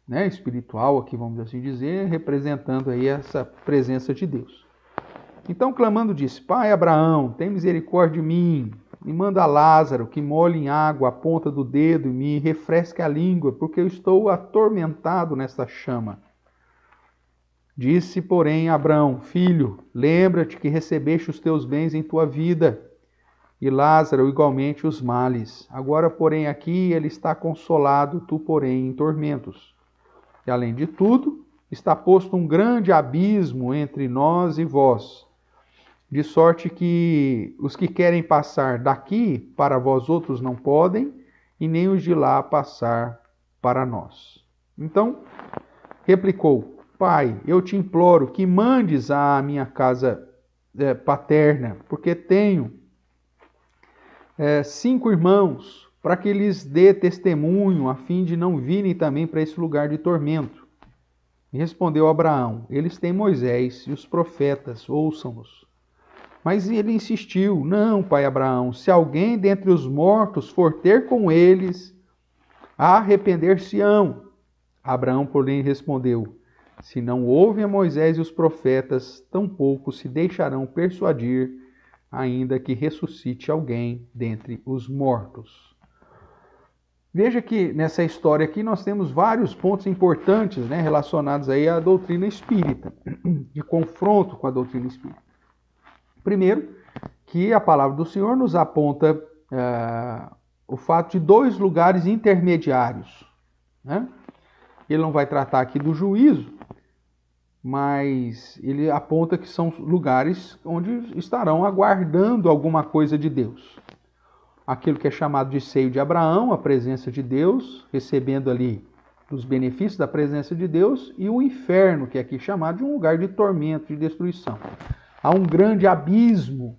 né, espiritual, aqui vamos assim dizer, representando aí essa presença de Deus. Então, clamando, disse: Pai Abraão, tem misericórdia de mim, e manda Lázaro que molhe em água a ponta do dedo e me refresque a língua, porque eu estou atormentado nesta chama. Disse, porém, Abraão: Filho, lembra-te que recebeste os teus bens em tua vida, e Lázaro igualmente os males. Agora, porém, aqui ele está consolado, tu, porém, em tormentos. E, além de tudo, está posto um grande abismo entre nós e vós, de sorte que os que querem passar daqui para vós outros não podem, e nem os de lá passar para nós. Então, replicou: Pai, eu te imploro que mandes à minha casa paterna, porque tenho 5 irmãos, para que lhes dê testemunho, a fim de não virem também para esse lugar de tormento. E respondeu Abraão: Eles têm Moisés e os profetas, ouçam-nos. Mas ele insistiu: Não, pai Abraão, se alguém dentre os mortos for ter com eles, arrepender-se-ão. Abraão, porém, respondeu: Se não ouvem a Moisés e os profetas, tampouco se deixarão persuadir, ainda que ressuscite alguém dentre os mortos. Veja que nessa história aqui nós temos vários pontos importantes, né, relacionados aí à doutrina espírita, de confronto com a doutrina espírita. Primeiro, que a palavra do Senhor nos aponta o fato de 2 lugares intermediários, né? Ele não vai tratar aqui do juízo, mas ele aponta que são lugares onde estarão aguardando alguma coisa de Deus. Aquilo que é chamado de seio de Abraão, a presença de Deus, recebendo ali os benefícios da presença de Deus, e o inferno, que é aqui chamado de um lugar de tormento, de destruição. Há um grande abismo,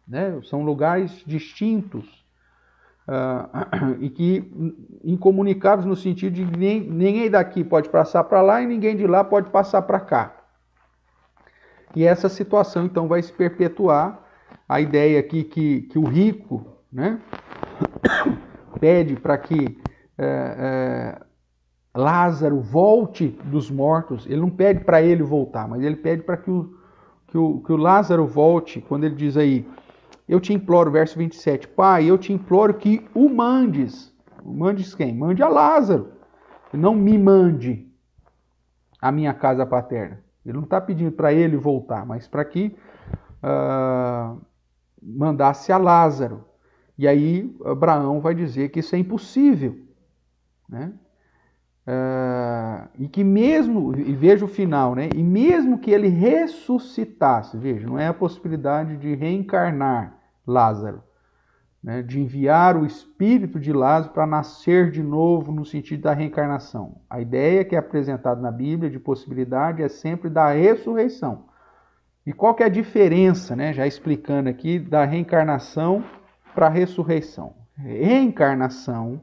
né? São lugares distintos e que incomunicáveis no sentido de que ninguém daqui pode passar para lá e ninguém de lá pode passar para cá. E essa situação então vai se perpetuar. A ideia aqui que o rico, né, pede para que Lázaro volte dos mortos. Ele não pede para ele voltar, mas ele pede para que o Lázaro volte, quando ele diz aí: eu te imploro, verso 27, Pai, eu te imploro que o mandes. Mandes quem? Mande a Lázaro. Não me mande a minha casa paterna. Ele não está pedindo para ele voltar, mas para que mandasse a Lázaro. E aí Abraão vai dizer que isso é impossível, né? E que mesmo, e veja o final, né? E mesmo que ele ressuscitasse, veja, não é a possibilidade de reencarnar Lázaro, né? De enviar o espírito de Lázaro para nascer de novo no sentido da reencarnação. A ideia que é apresentada na Bíblia de possibilidade é sempre da ressurreição. E qual que é a diferença, né? Já explicando aqui, da reencarnação para a ressurreição. Reencarnação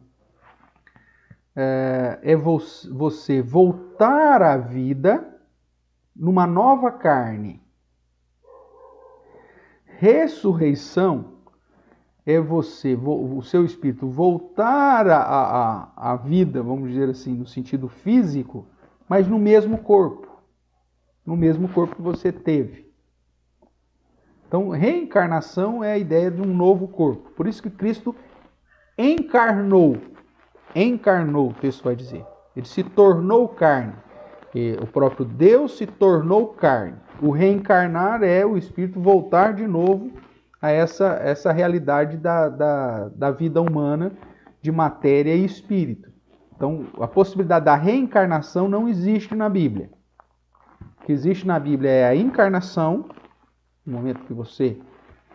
é você voltar à vida numa nova carne. Ressurreição é você, o seu espírito, voltar à vida, vamos dizer assim, no sentido físico, mas no mesmo corpo. No mesmo corpo que você teve. Então, reencarnação é a ideia de um novo corpo. Por isso que Cristo encarnou. Encarnou, o texto vai dizer. Ele se tornou carne. E o próprio Deus se tornou carne. O reencarnar é o espírito voltar de novo a essa realidade da vida humana, de matéria e espírito. Então, a possibilidade da reencarnação não existe na Bíblia. O que existe na Bíblia é a encarnação, no momento que você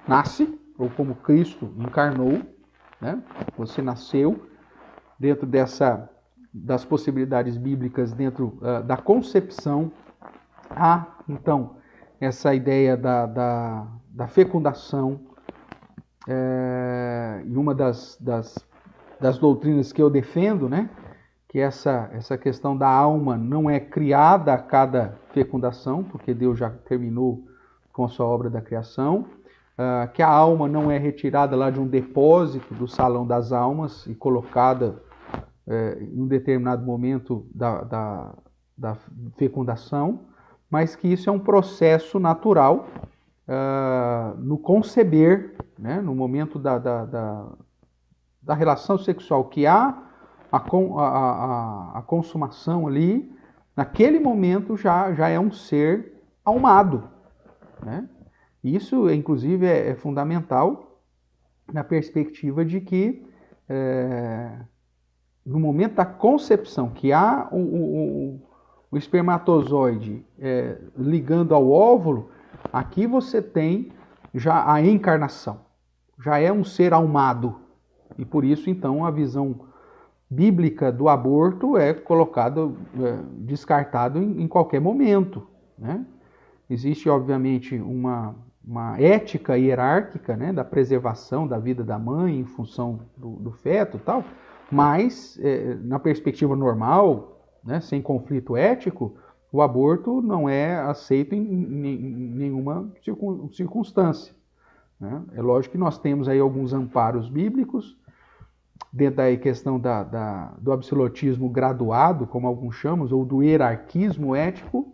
nasce, ou como Cristo encarnou, né? Você nasceu dentro das possibilidades bíblicas, dentro da concepção. Há, então, essa ideia da fecundação, e uma das doutrinas que eu defendo, né, que essa questão da alma não é criada a cada fecundação, porque Deus já terminou com a sua obra da criação, que a alma não é retirada lá de um depósito do salão das almas e colocada em um determinado momento da fecundação, mas que isso é um processo natural no conceber, né, no momento da relação sexual, que há a consumação ali, naquele momento já é um ser almado, né? Isso, inclusive, é fundamental na perspectiva de que, no momento da concepção, que há o espermatozoide ligando ao óvulo, aqui você tem já a encarnação, já é um ser almado. E por isso, então, a visão bíblica do aborto é colocado, descartado em qualquer momento, né? Existe, obviamente, uma ética hierárquica, né, da preservação da vida da mãe em função do feto e tal, mas, na perspectiva normal, né, sem conflito ético, o aborto não é aceito em nenhuma circunstância, né? É lógico que nós temos aí alguns amparos bíblicos, dentro da questão do absolutismo graduado, como alguns chamam, ou do hierarquismo ético,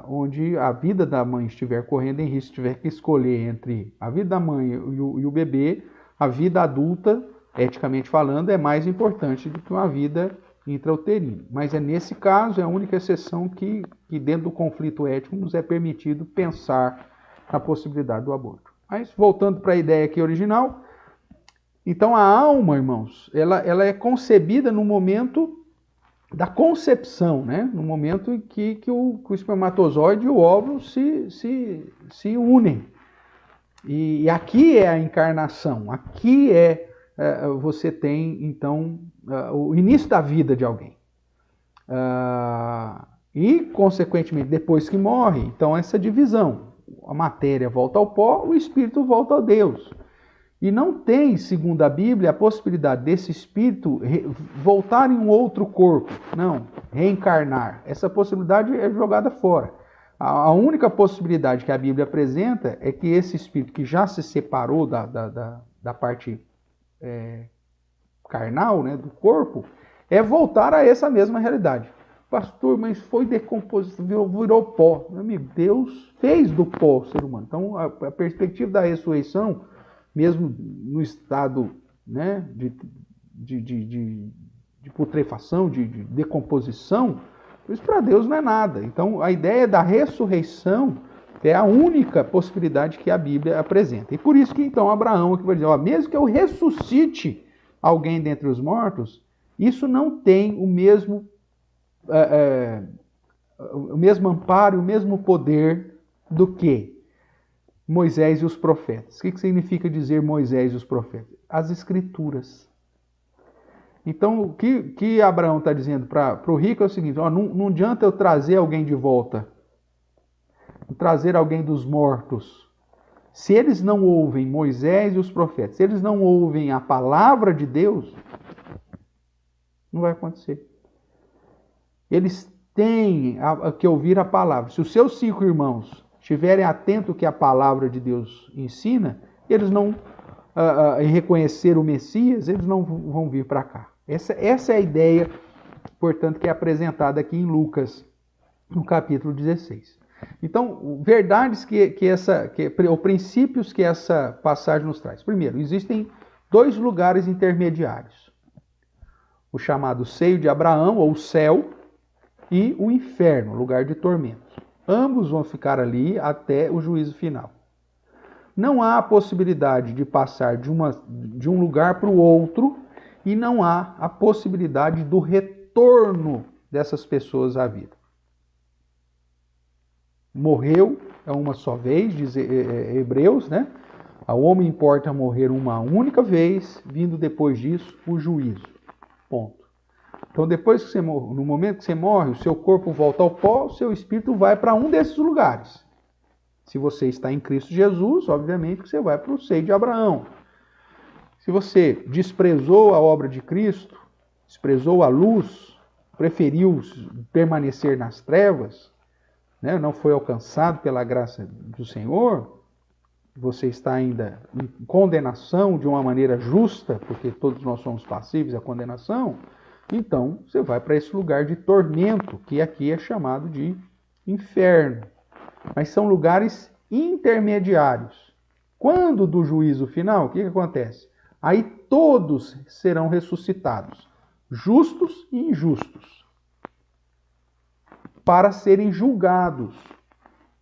onde a vida da mãe estiver correndo em risco, tiver que escolher entre a vida da mãe e o bebê, a vida adulta, eticamente falando, é mais importante do que uma vida intrauterina. Mas nesse caso, é a única exceção que dentro do conflito ético nos é permitido pensar na possibilidade do aborto. Mas, voltando para a ideia aqui original, então a alma, irmãos, ela é concebida no momento da concepção, né? No momento em que o espermatozoide e o óvulo se unem. E aqui é a encarnação, aqui você tem, então, o início da vida de alguém. E, consequentemente, depois que morre, então essa divisão. A matéria volta ao pó, o espírito volta a Deus. E não tem, segundo a Bíblia, a possibilidade desse espírito voltar em um outro corpo. Não, reencarnar. Essa possibilidade é jogada fora. A única possibilidade que a Bíblia apresenta é que esse espírito que já se separou da parte carnal, né, do corpo, voltar a essa mesma realidade. Pastor, mas foi decomposição, virou pó. Meu amigo, Deus fez do pó o ser humano. Então, a perspectiva da ressurreição, mesmo no estado, né, de putrefação, de decomposição, isso para Deus não é nada. Então, a ideia da ressurreição é a única possibilidade que a Bíblia apresenta. E por isso que, então, Abraão aqui vai dizer, mesmo que eu ressuscite alguém dentre os mortos, isso não tem o mesmo amparo, o mesmo poder do que Moisés e os profetas. O que significa dizer Moisés e os profetas? As escrituras. Então, o que Abraão está dizendo para o rico é o seguinte, não adianta eu trazer alguém de volta, trazer alguém dos mortos. Se eles não ouvem Moisés e os profetas, se eles não ouvem a palavra de Deus, não vai acontecer. Eles têm que ouvir a palavra. Se os seus 5 irmãos estiverem atentos ao que a palavra de Deus ensina, eles não reconhecer o Messias, eles não vão vir para cá. Essa é a ideia, portanto, que é apresentada aqui em Lucas, no capítulo 16. Então, verdades ou princípios que essa passagem nos traz. Primeiro, existem 2 lugares intermediários. O chamado seio de Abraão, ou céu, e o inferno, lugar de tormentos. Ambos vão ficar ali até o juízo final. Não há a possibilidade de passar de um lugar para o outro e não há a possibilidade do retorno dessas pessoas à vida. Morreu uma só vez, diz Hebreus, né? Ao homem importa morrer uma única vez, vindo depois disso o juízo. Ponto. Então, depois que você morre, no momento que você morre, o seu corpo volta ao pó, o seu espírito vai para um desses lugares. Se você está em Cristo Jesus, obviamente que você vai para o seio de Abraão. Se você desprezou a obra de Cristo, desprezou a luz, preferiu permanecer nas trevas, né, não foi alcançado pela graça do Senhor, você está ainda em condenação de uma maneira justa, porque todos nós somos passíveis à condenação, então você vai para esse lugar de tormento, que aqui é chamado de inferno. Mas são lugares intermediários. Quando do juízo final, o que acontece? Aí todos serão ressuscitados, justos e injustos, para serem julgados.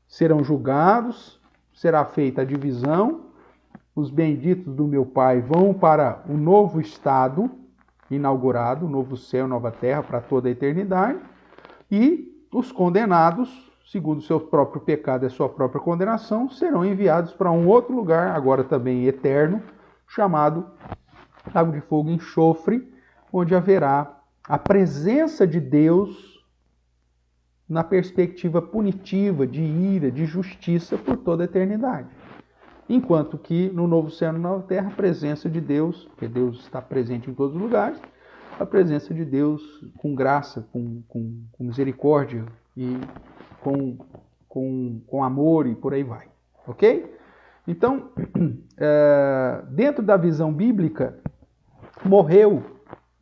Serão julgados, será feita a divisão, os benditos do meu Pai vão para o novo estado inaugurado, novo céu, nova terra, para toda a eternidade, e os condenados, segundo o seu próprio pecado e a sua própria condenação, serão enviados para um outro lugar, agora também eterno, chamado lago de fogo e enxofre, onde haverá a presença de Deus na perspectiva punitiva, de ira, de justiça por toda a eternidade. Enquanto que no novo céu e na nova terra, a presença de Deus, porque Deus está presente em todos os lugares, a presença de Deus com graça, com misericórdia e com amor e por aí vai. Ok? Então, dentro da visão bíblica, morreu,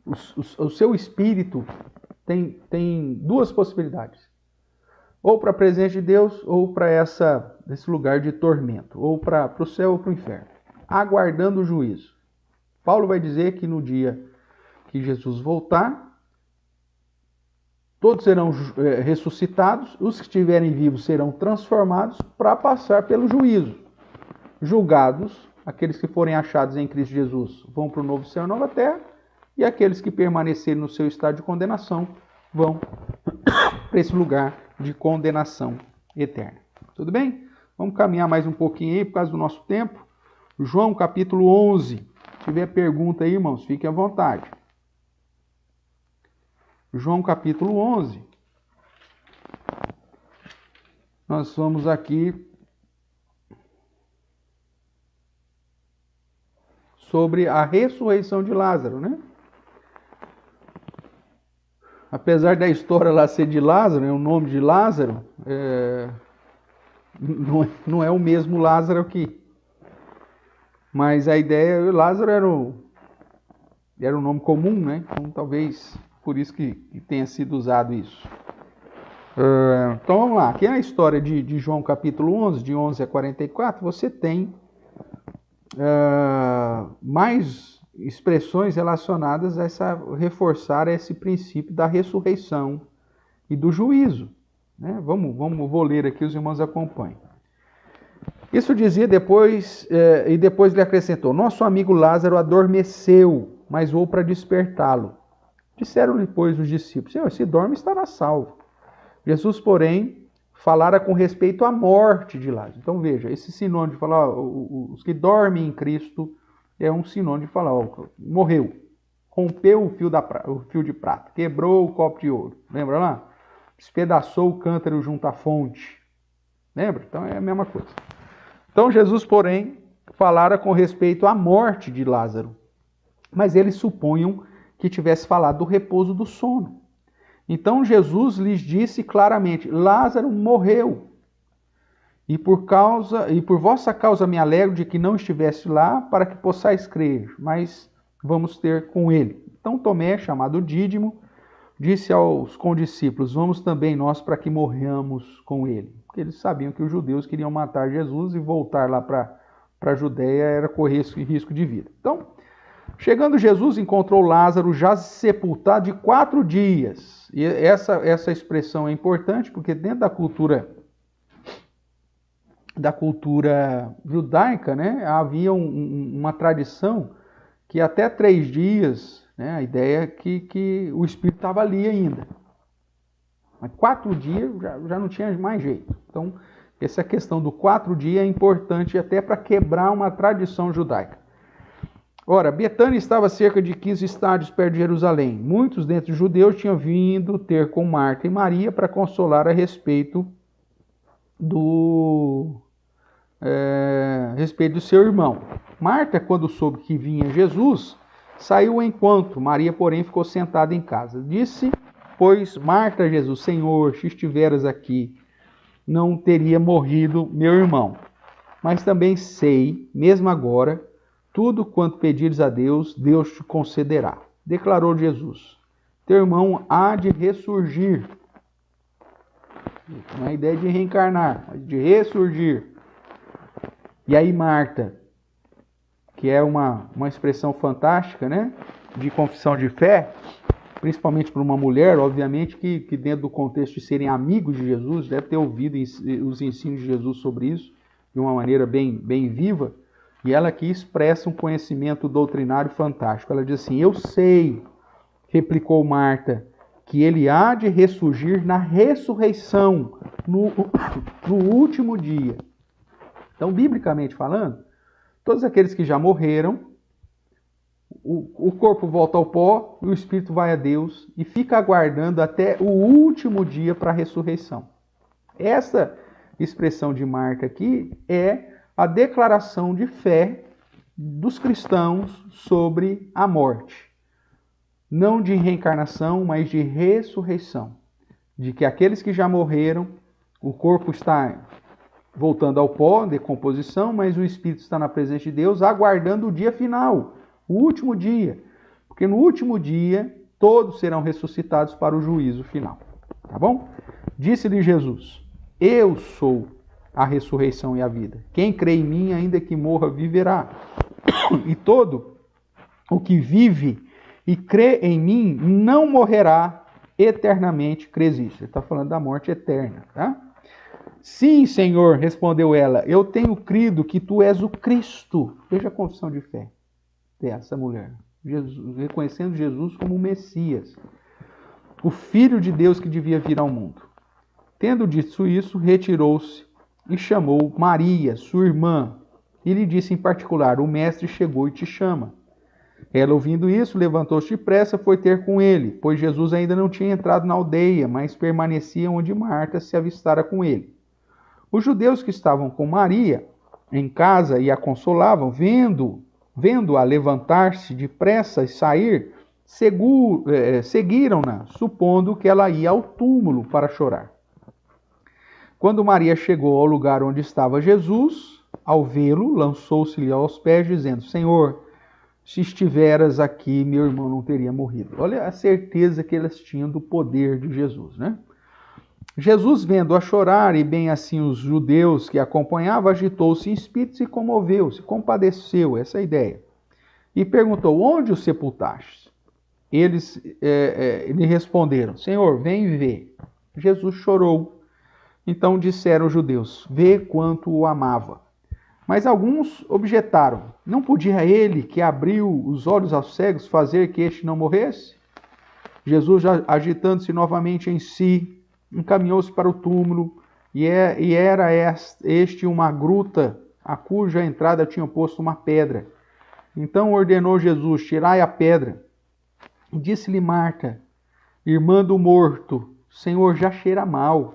o seu espírito tem duas possibilidades. Ou para a presença de Deus, ou para esse lugar de tormento, ou para o céu ou para o inferno, aguardando o juízo. Paulo vai dizer que no dia que Jesus voltar, todos serão ressuscitados, os que estiverem vivos serão transformados para passar pelo juízo. Julgados, aqueles que forem achados em Cristo Jesus vão para o novo céu e nova terra, e aqueles que permanecerem no seu estado de condenação vão para esse lugar de condenação eterna. Tudo bem? Vamos caminhar mais um pouquinho aí por causa do nosso tempo. João capítulo 11. Se tiver pergunta aí, irmãos, fiquem à vontade. João capítulo 11. Nós vamos aqui sobre a ressurreição de Lázaro, né? Apesar da história lá ser de Lázaro, o nome de Lázaro, não é o mesmo Lázaro aqui. Mas a ideia, Lázaro era um nome comum, né? Então talvez por isso que tenha sido usado isso. Então vamos lá, aqui na história de João capítulo 11, de 11 a 44, você tem mais expressões relacionadas a reforçar esse princípio da ressurreição e do juízo. Né? Vou ler aqui, os irmãos acompanhem. Isso dizia depois, e depois lhe acrescentou: nosso amigo Lázaro adormeceu, mas vou para despertá-lo. Disseram-lhe, pois, os discípulos: Senhor, se dorme, estará salvo. Jesus, porém, falara com respeito à morte de Lázaro. Então veja, esse sinônimo de falar, os que dormem em Cristo, é um sinônimo de falar, morreu, rompeu o fio de prata, quebrou o copo de ouro, lembra lá? Despedaçou o cântaro junto à fonte, lembra? Então é a mesma coisa. Então Jesus, porém, falara com respeito à morte de Lázaro, mas eles supunham que tivesse falado do repouso do sono. Então Jesus lhes disse claramente: Lázaro morreu. E por vossa causa me alegro de que não estivesse lá, para que possais crer, mas vamos ter com ele. Então Tomé, chamado Dídimo, disse aos condiscípulos: vamos também nós para que morramos com ele. Porque eles sabiam que os judeus queriam matar Jesus e voltar lá para a Judéia era correr risco de vida. Então, chegando Jesus, encontrou Lázaro já sepultado de 4 dias. E essa expressão é importante porque dentro da cultura judaica, né, havia uma tradição que até 3 dias, né, a ideia é que o espírito estava ali ainda. Mas 4 dias já não tinha mais jeito. Então, essa questão do 4 dias é importante até para quebrar uma tradição judaica. Ora, Betânia estava a cerca de 15 estádios perto de Jerusalém. Muitos dentre os judeus tinham vindo ter com Marta e Maria para consolar a respeito do seu irmão. Marta, quando soube que vinha Jesus, saiu ao encontro. Maria, porém, ficou sentada em casa. Disse, pois, Marta a Jesus: Senhor, se estiveras aqui, não teria morrido meu irmão. Mas também sei, mesmo agora, tudo quanto pedires a Deus, Deus te concederá. Declarou Jesus. Teu irmão há de ressurgir. Não é a ideia de reencarnar, mas de ressurgir. E aí Marta, que é uma expressão fantástica, né? De confissão de fé, principalmente para uma mulher, obviamente, que dentro do contexto de serem amigos de Jesus, deve ter ouvido os ensinos de Jesus sobre isso, de uma maneira bem viva, e ela aqui expressa um conhecimento doutrinário fantástico. Ela diz assim: eu sei, replicou Marta, que ele há de ressurgir na ressurreição, no último dia. Então, biblicamente falando, todos aqueles que já morreram, o corpo volta ao pó e o espírito vai a Deus e fica aguardando até o último dia para a ressurreição. Essa expressão de Marta aqui é a declaração de fé dos cristãos sobre a morte. Não de reencarnação, mas de ressurreição. De que aqueles que já morreram, o corpo está voltando ao pó, decomposição, mas o espírito está na presença de Deus, aguardando o dia final, o último dia. Porque no último dia, todos serão ressuscitados para o juízo final. Tá bom? Disse-lhe Jesus: eu sou a ressurreição e a vida. Quem crê em mim, ainda que morra, viverá. E todo o que vive e crê em mim não morrerá eternamente. Crês isso? Ele está falando da morte eterna, tá? Sim, Senhor, respondeu ela, eu tenho crido que tu és o Cristo. Veja a confissão de fé dessa mulher, reconhecendo Jesus como o Messias, o Filho de Deus que devia vir ao mundo. Tendo dito isso, retirou-se e chamou Maria, sua irmã, e lhe disse em particular: o mestre chegou e te chama. Ela, ouvindo isso, levantou-se depressa e foi ter com ele, pois Jesus ainda não tinha entrado na aldeia, mas permanecia onde Marta se avistara com ele. Os judeus que estavam com Maria em casa e a consolavam, vendo-a levantar-se depressa e sair, seguiram-na, supondo que ela ia ao túmulo para chorar. Quando Maria chegou ao lugar onde estava Jesus, ao vê-lo, lançou-se-lhe aos pés, dizendo: Senhor, se estiveras aqui, meu irmão não teria morrido. Olha a certeza que elas tinham do poder de Jesus, né? Jesus, vendo-a chorar, e bem assim os judeus que a acompanhavam, agitou-se em espírito, se comoveu, se compadeceu, essa é a ideia. E perguntou: onde o sepultaste? Eles lhe responderam: Senhor, vem ver. Jesus chorou. Então disseram os judeus: vê quanto o amava. Mas alguns objetaram: não podia ele, que abriu os olhos aos cegos, fazer que este não morresse? Jesus, agitando-se novamente em si, encaminhou-se para o túmulo, e era este uma gruta, a cuja entrada tinha posto uma pedra. Então ordenou Jesus: tirai a pedra. E disse-lhe Marta, irmã do morto: Senhor, já cheira mal,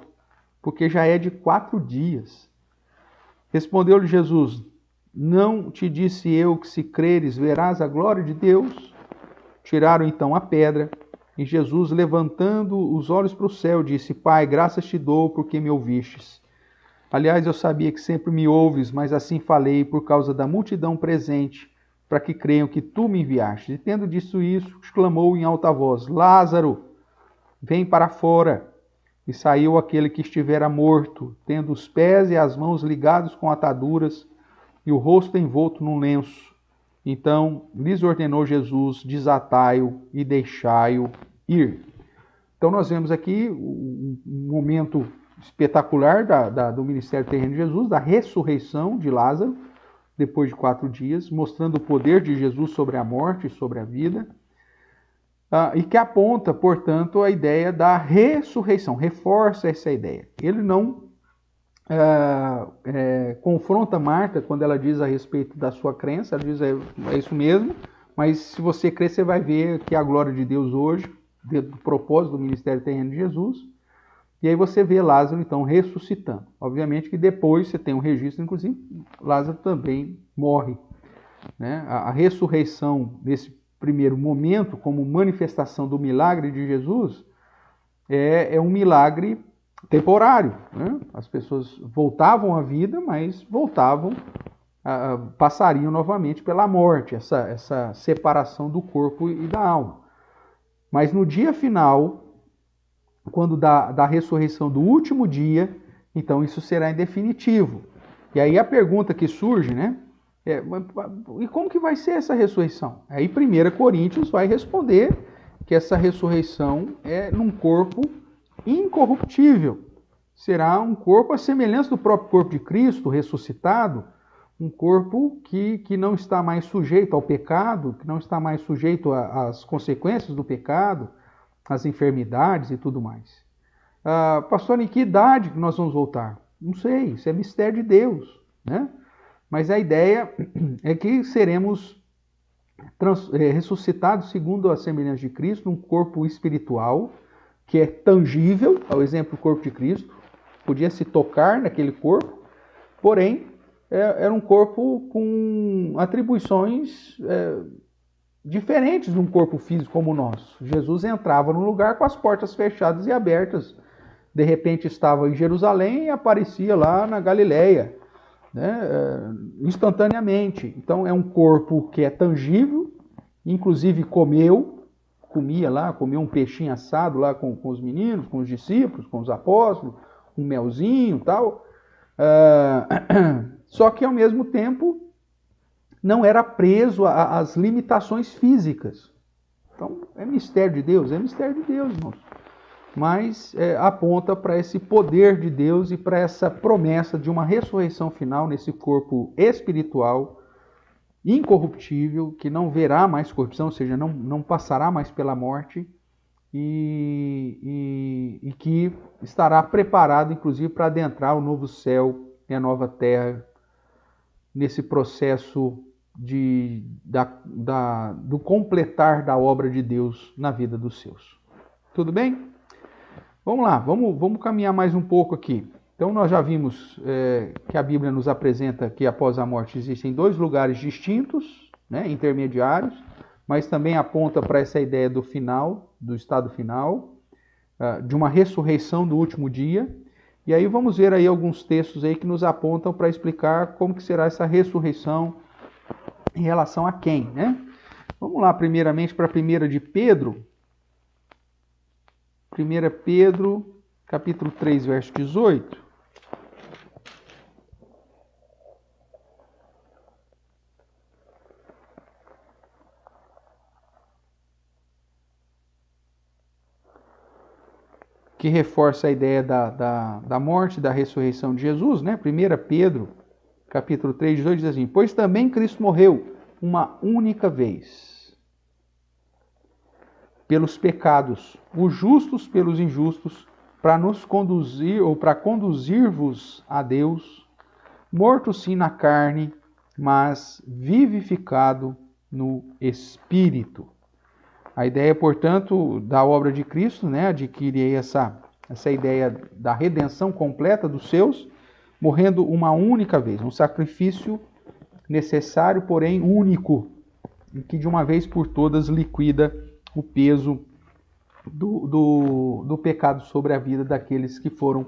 porque já é de 4 dias. Respondeu-lhe Jesus: não te disse eu que, se creres, verás a glória de Deus? Tiraram então a pedra. E Jesus, levantando os olhos para o céu, disse: Pai, graças te dou porque me ouvistes. Aliás, eu sabia que sempre me ouves, mas assim falei por causa da multidão presente, para que creiam que tu me enviaste. E tendo dito isso, exclamou em alta voz: Lázaro, vem para fora. E saiu aquele que estivera morto, tendo os pés e as mãos ligados com ataduras e o rosto envolto num lenço. Então lhes ordenou Jesus: desatai-o e deixai-o ir. Então nós vemos aqui um momento espetacular do ministério terreno de Jesus, da ressurreição de Lázaro, depois de 4 dias, mostrando o poder de Jesus sobre a morte e sobre a vida, e que aponta, portanto, a ideia da ressurreição, reforça essa ideia. Ele não confronta Marta quando ela diz a respeito da sua crença, ela diz: é isso mesmo, mas se você crer, você vai ver que a glória de Deus hoje, dentro do propósito do ministério terreno de Jesus, e aí você vê Lázaro então ressuscitando. Obviamente que depois você tem um registro, inclusive Lázaro também morre, né? A ressurreição nesse primeiro momento, como manifestação do milagre de Jesus, é um milagre temporário, né? As pessoas voltavam à vida, mas passariam novamente pela morte, essa separação do corpo e da alma. Mas no dia final, quando da ressurreição do último dia, então isso será em definitivo. E aí a pergunta que surge, né? E como que vai ser essa ressurreição? Aí 1 Coríntios vai responder que essa ressurreição é num corpo incorruptível. Será um corpo à semelhança do próprio corpo de Cristo, ressuscitado, um corpo que não está mais sujeito ao pecado, que não está mais sujeito às consequências do pecado, às enfermidades e tudo mais. Pastor, em que idade que nós vamos voltar? Não sei, isso é mistério de Deus, né? Mas a ideia é que seremos ressuscitados segundo a semelhança de Cristo, num corpo espiritual, que é tangível, ao exemplo do corpo de Cristo, podia se tocar naquele corpo, porém, era um corpo com atribuições diferentes de um corpo físico como o nosso. Jesus entrava num lugar com as portas fechadas e abertas. De repente estava em Jerusalém e aparecia lá na Galileia, né, instantaneamente. Então é um corpo que é tangível, inclusive comia um peixinho assado lá com os meninos, com os discípulos, com os apóstolos, um melzinho e tal. Só que ao mesmo tempo não era preso às limitações físicas. Então é mistério de Deus, irmãos. Mas aponta para esse poder de Deus e para essa promessa de uma ressurreição final nesse corpo espiritual, incorruptível, que não verá mais corrupção, ou seja, não passará mais pela morte e que estará preparado, inclusive, para adentrar o novo céu e a nova terra nesse processo do completar da obra de Deus na vida dos seus. Tudo bem? Vamos lá, vamos caminhar mais um pouco aqui. Então nós já vimos que a Bíblia nos apresenta que após a morte existem dois lugares distintos, né, intermediários, mas também aponta para essa ideia do final, do estado final, de uma ressurreição do último dia. E aí vamos ver aí alguns textos aí que nos apontam para explicar como que será essa ressurreição em relação a quem, né? Vamos lá primeiramente para 1 de Pedro. 1 Pedro, capítulo 3, verso 18. Que reforça a ideia da morte, da ressurreição de Jesus, né? 1 Pedro, capítulo 3, 18, diz assim: pois também Cristo morreu uma única vez pelos pecados, os justos pelos injustos, para nos conduzir ou para conduzir-vos a Deus, morto sim na carne, mas vivificado no Espírito. A ideia, portanto, da obra de Cristo, né, adquire essa ideia da redenção completa dos seus, morrendo uma única vez, um sacrifício necessário, porém único, e que de uma vez por todas liquida o peso do pecado sobre a vida daqueles que foram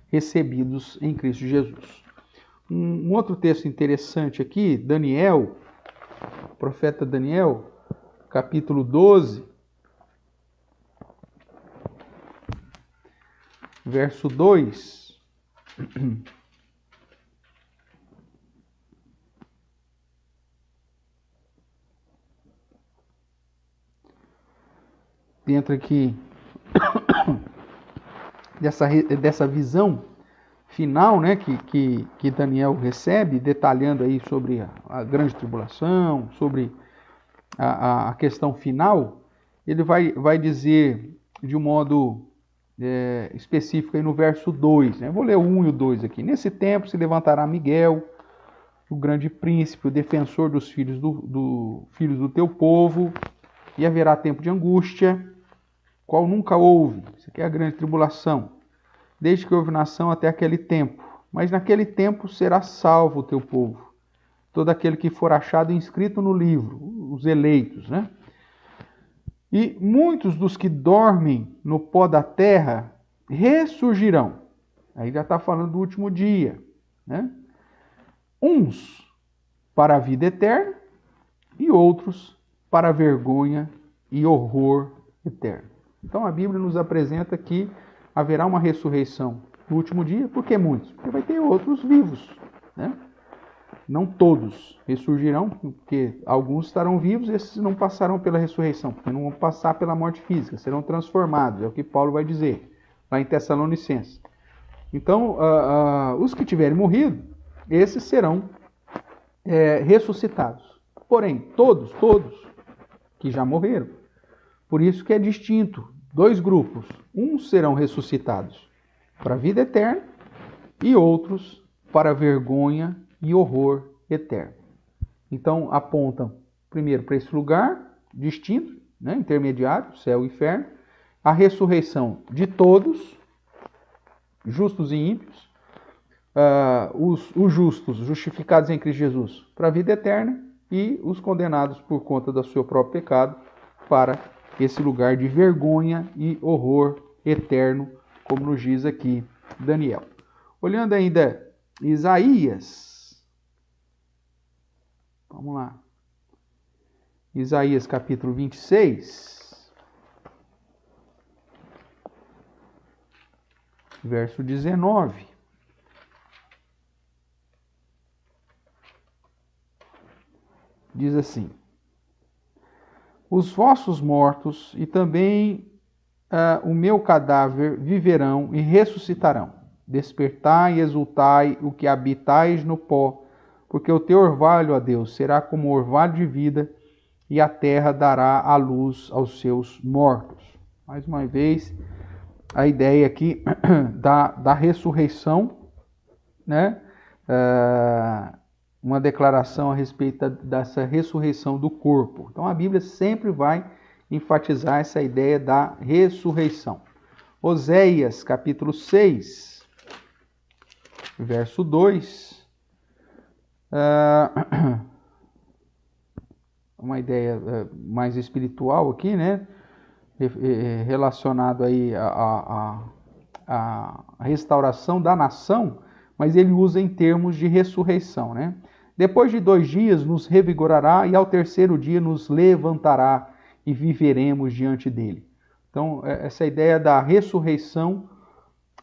recebidos em Cristo Jesus. Um outro texto interessante aqui, Daniel, o profeta Daniel, capítulo 12, verso 2. Dentro aqui dessa visão final, né, que Daniel recebe, detalhando aí sobre a grande tribulação, sobre a questão final, ele vai dizer de um modo específico aí no verso 2, né? Eu vou ler o 1 e o 2 aqui. Nesse tempo se levantará Miguel, o grande príncipe, o defensor dos filhos filhos do teu povo, e haverá tempo de angústia, qual nunca houve. Isso aqui é a grande tribulação, desde que houve nação até aquele tempo. Mas naquele tempo será salvo o teu povo, todo aquele que for achado inscrito no livro, os eleitos, né? E muitos dos que dormem no pó da terra ressurgirão. Aí já está falando do último dia, né? Uns para a vida eterna e outros para a vergonha e horror eterno. Então a Bíblia nos apresenta que haverá uma ressurreição no último dia. Por que muitos? Porque vai ter outros vivos, né? Não todos ressurgirão, porque alguns estarão vivos e esses não passarão pela ressurreição, porque não vão passar pela morte física, serão transformados, é o que Paulo vai dizer lá em Tessalonicenses. Então, os que tiverem morrido, esses serão ressuscitados. Porém, todos que já morreram, por isso que é distinto, dois grupos. Uns serão ressuscitados para a vida eterna e outros para a vergonha e horror eterno. Então, apontam primeiro para esse lugar distinto, né, intermediário, céu e inferno, a ressurreição de todos, justos e ímpios, os justos, justificados em Cristo Jesus, para a vida eterna, e os condenados por conta do seu próprio pecado para esse lugar de vergonha e horror eterno, como nos diz aqui Daniel. Olhando ainda Isaías, vamos lá, Isaías capítulo 26, verso 19. Diz assim: os vossos mortos e também o meu cadáver viverão e ressuscitarão. Despertai e exultai, o que habitais no pó, porque o teu orvalho, ó Deus, será como orvalho de vida, e a terra dará a luz aos seus mortos. Mais uma vez, a ideia aqui da ressurreição, né? Uma declaração a respeito dessa ressurreição do corpo. Então a Bíblia sempre vai enfatizar essa ideia da ressurreição. Oséias, capítulo 6, verso 2. Uma ideia mais espiritual aqui, né? Relacionado aí à restauração da nação, mas ele usa em termos de ressurreição, né? Depois de 2 dias nos revigorará e ao terceiro dia nos levantará e viveremos diante dele. Então, essa ideia da ressurreição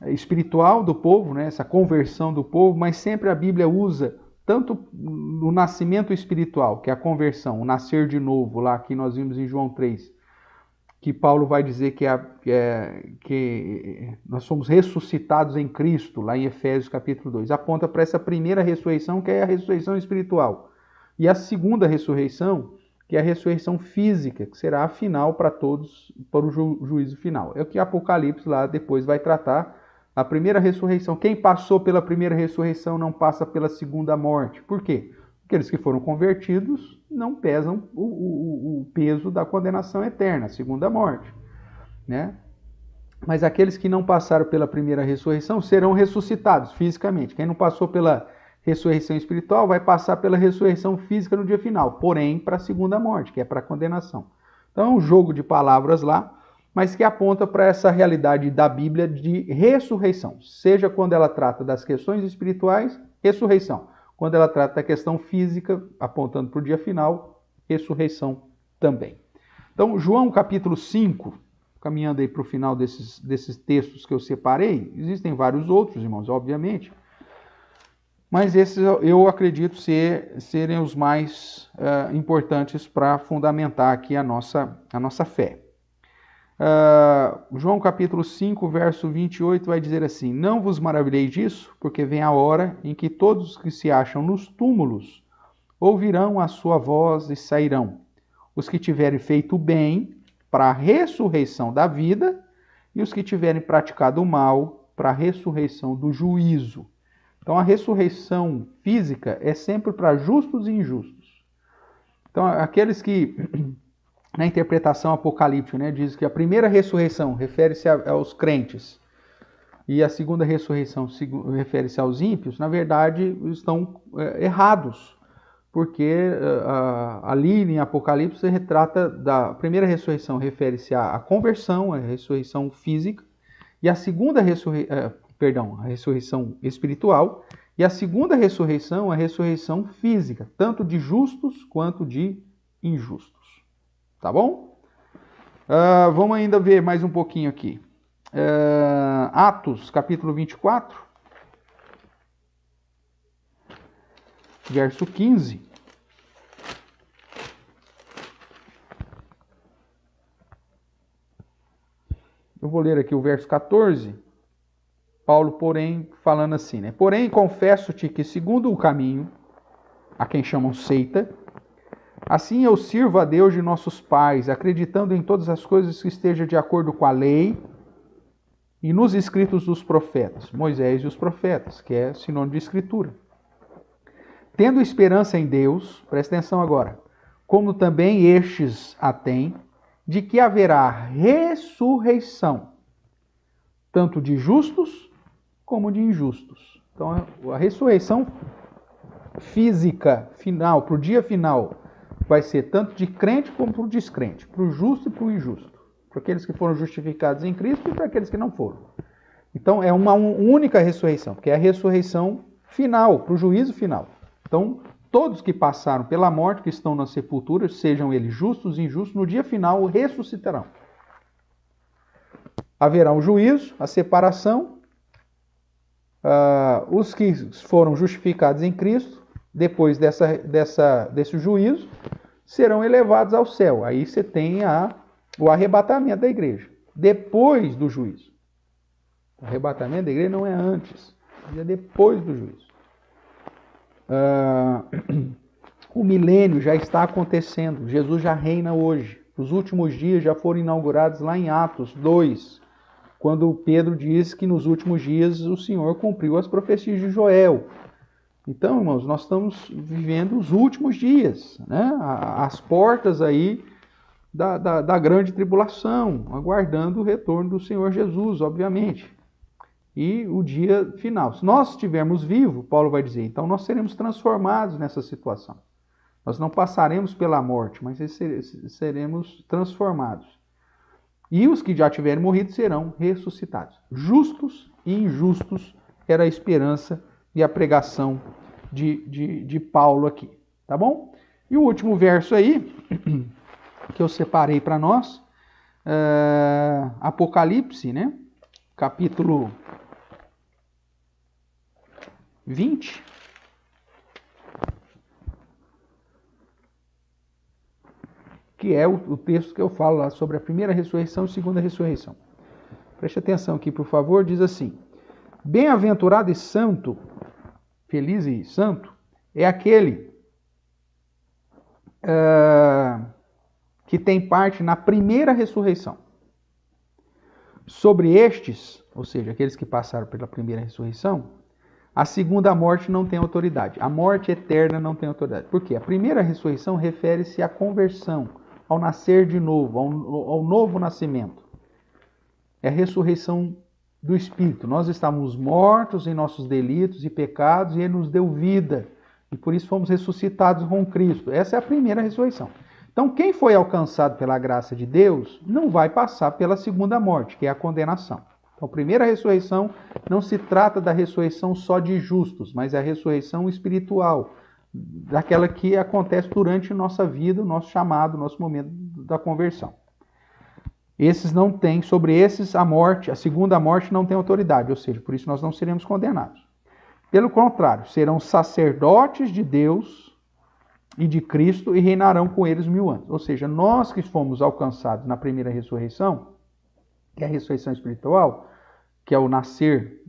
espiritual do povo, né? Essa conversão do povo, mas sempre a Bíblia usa tanto no nascimento espiritual, que é a conversão, o nascer de novo, lá que nós vimos em João 3, que Paulo vai dizer que nós somos ressuscitados em Cristo, lá em Efésios capítulo 2. Aponta para essa primeira ressurreição, que é a ressurreição espiritual. E a segunda ressurreição, que é a ressurreição física, que será a final para todos, para o juízo final. É o que Apocalipse lá depois vai tratar. A primeira ressurreição, quem passou pela primeira ressurreição não passa pela segunda morte. Por quê? Aqueles que foram convertidos não pesam o peso da condenação eterna, a segunda morte, né? Mas aqueles que não passaram pela primeira ressurreição serão ressuscitados fisicamente. Quem não passou pela ressurreição espiritual vai passar pela ressurreição física no dia final, porém para a segunda morte, que é para a condenação. Então é um jogo de palavras lá, mas que aponta para essa realidade da Bíblia de ressurreição. Seja quando ela trata das questões espirituais, ressurreição. Quando ela trata da questão física, apontando para o dia final, ressurreição também. Então, João capítulo 5, caminhando aí para o final desses textos que eu separei, existem vários outros, irmãos, obviamente, mas esses eu acredito serem os mais importantes para fundamentar aqui a nossa fé. João capítulo 5, verso 28 vai dizer assim: não vos maravilheis disso, porque vem a hora em que todos os que se acham nos túmulos ouvirão a sua voz e sairão. Os que tiverem feito o bem para a ressurreição da vida e os que tiverem praticado o mal para a ressurreição do juízo. Então a ressurreição física é sempre para justos e injustos. Então aqueles que na interpretação apocalíptica, né, diz que a primeira ressurreição refere-se aos crentes e a segunda ressurreição refere-se aos ímpios, na verdade estão errados, porque ali em Apocalipse se retrata da primeira ressurreição, refere-se à conversão, à ressurreição física, e a segunda ressurreição, a ressurreição espiritual, e a segunda ressurreição é a ressurreição física, tanto de justos quanto de injustos. Tá bom? Vamos ainda ver mais um pouquinho aqui. Atos, capítulo 24, verso 15. Eu vou ler aqui o verso 14. Paulo, porém, falando assim, né? Porém, confesso-te que, segundo o caminho, a quem chamam seita, assim eu sirvo a Deus de nossos pais, acreditando em todas as coisas que esteja de acordo com a lei e nos escritos dos profetas, Moisés e os profetas, que é sinônimo de escritura. Tendo esperança em Deus, presta atenção agora, como também estes a têm, de que haverá ressurreição, tanto de justos como de injustos. Então, a ressurreição física final, para o dia final, vai ser tanto de crente como para o descrente, para o justo e para o injusto, para aqueles que foram justificados em Cristo e para aqueles que não foram. Então, é uma única ressurreição, que é a ressurreição final, para o juízo final. Então, todos que passaram pela morte, que estão na sepultura, sejam eles justos e injustos, no dia final ressuscitarão. Haverá um juízo, a separação. Os que foram justificados em Cristo, depois desse juízo, serão elevados ao céu. Aí você tem o arrebatamento da igreja, depois do juízo. O arrebatamento da igreja não é antes, é depois do juízo. O milênio já está acontecendo, Jesus já reina hoje. Os últimos dias já foram inaugurados lá em Atos 2, quando Pedro diz que nos últimos dias o Senhor cumpriu as profecias de Joel. Então, irmãos, nós estamos vivendo os últimos dias, né? As portas aí da grande tribulação, aguardando o retorno do Senhor Jesus, obviamente. E o dia final. Se nós estivermos vivos, Paulo vai dizer, então nós seremos transformados nessa situação. Nós não passaremos pela morte, mas seremos transformados. E os que já tiverem morrido serão ressuscitados. Justos e injustos era a esperança e a pregação de Paulo aqui. Tá bom? E o último verso aí, que eu separei para nós, Apocalipse, né? Capítulo 20. Que é o texto que eu falo lá sobre a primeira ressurreição e a segunda ressurreição. Preste atenção aqui, por favor, diz assim: bem-aventurado e santo, feliz e santo, é aquele que tem parte na primeira ressurreição. Sobre estes, ou seja, aqueles que passaram pela primeira ressurreição, a segunda morte não tem autoridade. A morte eterna não tem autoridade. Por quê? A primeira ressurreição refere-se à conversão, ao nascer de novo, ao novo nascimento. É a ressurreição do Espírito. Nós estávamos mortos em nossos delitos e pecados e Ele nos deu vida. E por isso fomos ressuscitados com Cristo. Essa é a primeira ressurreição. Então, quem foi alcançado pela graça de Deus não vai passar pela segunda morte, que é a condenação. Então, a primeira ressurreição não se trata da ressurreição só de justos, mas é a ressurreição espiritual, daquela que acontece durante nossa vida, o nosso chamado, o nosso momento da conversão. Esses não têm, sobre esses a morte, a segunda morte não tem autoridade, ou seja, por isso nós não seremos condenados. Pelo contrário, serão sacerdotes de Deus e de Cristo e reinarão com eles 1000 anos. Ou seja, nós que fomos alcançados na primeira ressurreição, que é a ressurreição espiritual, que é o nascer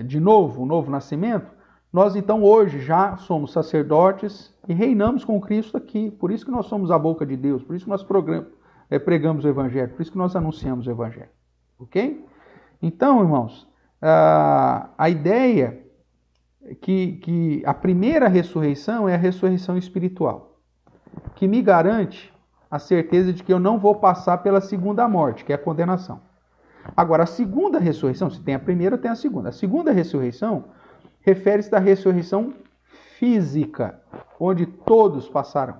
de novo, o novo nascimento, nós então hoje já somos sacerdotes e reinamos com Cristo aqui. Por isso que nós somos a boca de Deus, por isso que nós pregamos o Evangelho, por isso que nós anunciamos o Evangelho. Ok? Então, irmãos, a ideia é que a primeira ressurreição é a ressurreição espiritual, que me garante a certeza de que eu não vou passar pela segunda morte, que é a condenação. Agora, a segunda ressurreição, se tem a primeira, tem a segunda. A segunda ressurreição refere-se à ressurreição física, onde todos passaram.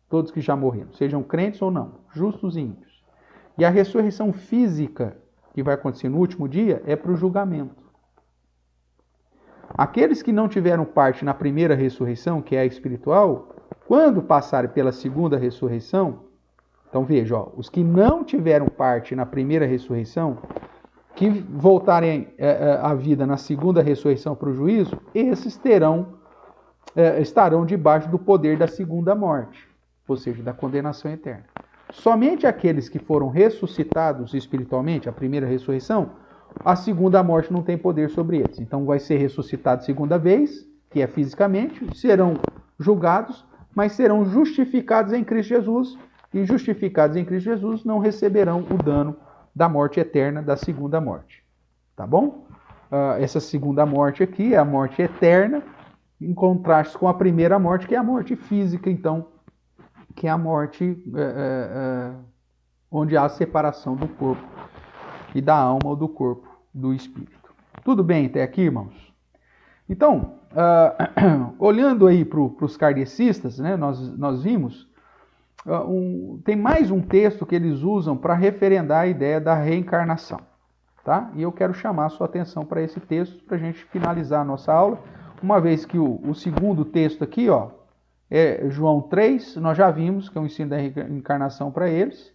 Todos que já morreram, sejam crentes ou não, justos e ímpios. E a ressurreição física que vai acontecer no último dia, é para o julgamento. Aqueles que não tiveram parte na primeira ressurreição, que é a espiritual, quando passarem pela segunda ressurreição, então veja, ó, os que não tiveram parte na primeira ressurreição, que voltarem à vida na segunda ressurreição para o juízo, esses estarão debaixo do poder da segunda morte, ou seja, da condenação eterna. Somente aqueles que foram ressuscitados espiritualmente, a primeira ressurreição, a segunda morte não tem poder sobre eles. Então vai ser ressuscitado segunda vez, que é fisicamente, serão julgados, mas serão justificados em Cristo Jesus, e justificados em Cristo Jesus não receberão o dano da morte eterna, da segunda morte. Tá bom? Essa segunda morte aqui é a morte eterna, em contraste com a primeira morte, que é a morte física, então, que é a morte onde há a separação do corpo e da alma ou do corpo, do espírito. Tudo bem até aqui, irmãos? Então, olhando aí para os kardecistas, né, nós vimos, tem mais um texto que eles usam para referendar a ideia da reencarnação. Tá? E eu quero chamar a sua atenção para esse texto, para a gente finalizar a nossa aula, uma vez que o segundo texto aqui, ó, é João 3, nós já vimos que é o ensino da reencarnação para eles,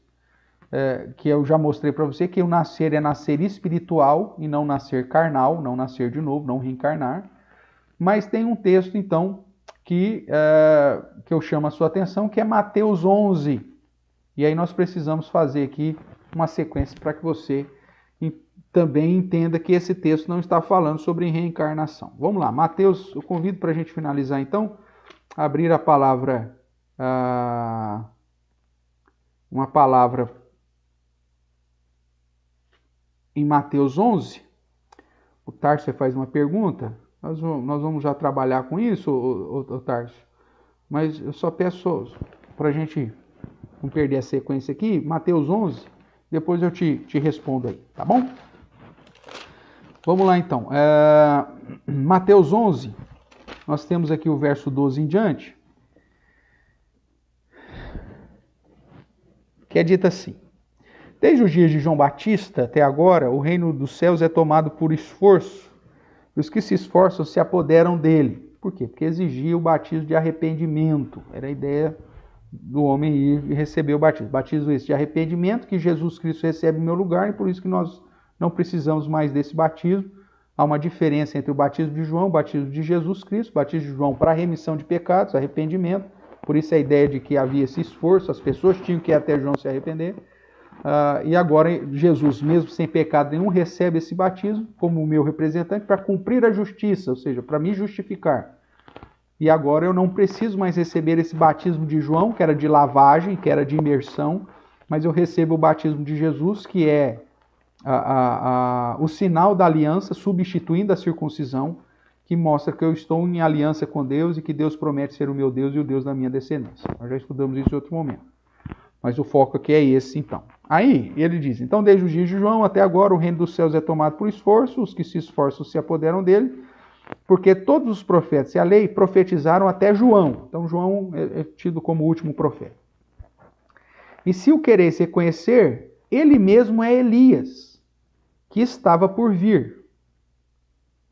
que eu já mostrei para você que o nascer é nascer espiritual e não nascer carnal, não nascer de novo, não reencarnar. Mas tem um texto, então, que eu chamo a sua atenção, que é Mateus 11. E aí nós precisamos fazer aqui uma sequência para que você também entenda que esse texto não está falando sobre reencarnação. Vamos lá, Mateus, eu convido para a gente finalizar, então, abrir a palavra, uma palavra em Mateus 11. O Tarso faz uma pergunta. Nós vamos já trabalhar com isso, o Tarso. Mas eu só peço para a gente não perder a sequência aqui. Mateus 11, depois eu te respondo aí, tá bom? Vamos lá então. Mateus 11, nós temos aqui o verso 12 em diante, que é dito assim: desde os dias de João Batista até agora, o reino dos céus é tomado por esforço. Os que se esforçam se apoderam dele. Por quê? Porque exigia o batismo de arrependimento. Era a ideia do homem ir e receber o batismo. Batismo esse de arrependimento que Jesus Cristo recebe em meu lugar, e por isso que nós não precisamos mais desse batismo. Há uma diferença entre o batismo de João e o batismo de Jesus Cristo. O batismo de João para remissão de pecados, arrependimento. Por isso a ideia de que havia esse esforço, as pessoas tinham que ir até João se arrepender. E agora Jesus, mesmo sem pecado nenhum, recebe esse batismo como o meu representante para cumprir a justiça, ou seja, para me justificar. E agora eu não preciso mais receber esse batismo de João, que era de lavagem, que era de imersão, mas eu recebo o batismo de Jesus, que é o sinal da aliança, substituindo a circuncisão, que mostra que eu estou em aliança com Deus e que Deus promete ser o meu Deus e o Deus da minha descendência. Nós já estudamos isso em outro momento. Mas o foco aqui é esse, então. Aí, ele diz, então, desde os dias de João até agora, o reino dos céus é tomado por esforço, os que se esforçam se apoderam dele, porque todos os profetas e a lei profetizaram até João. Então, João é tido como o último profeta. E se o quereis reconhecer, ele mesmo é Elias, que estava por vir.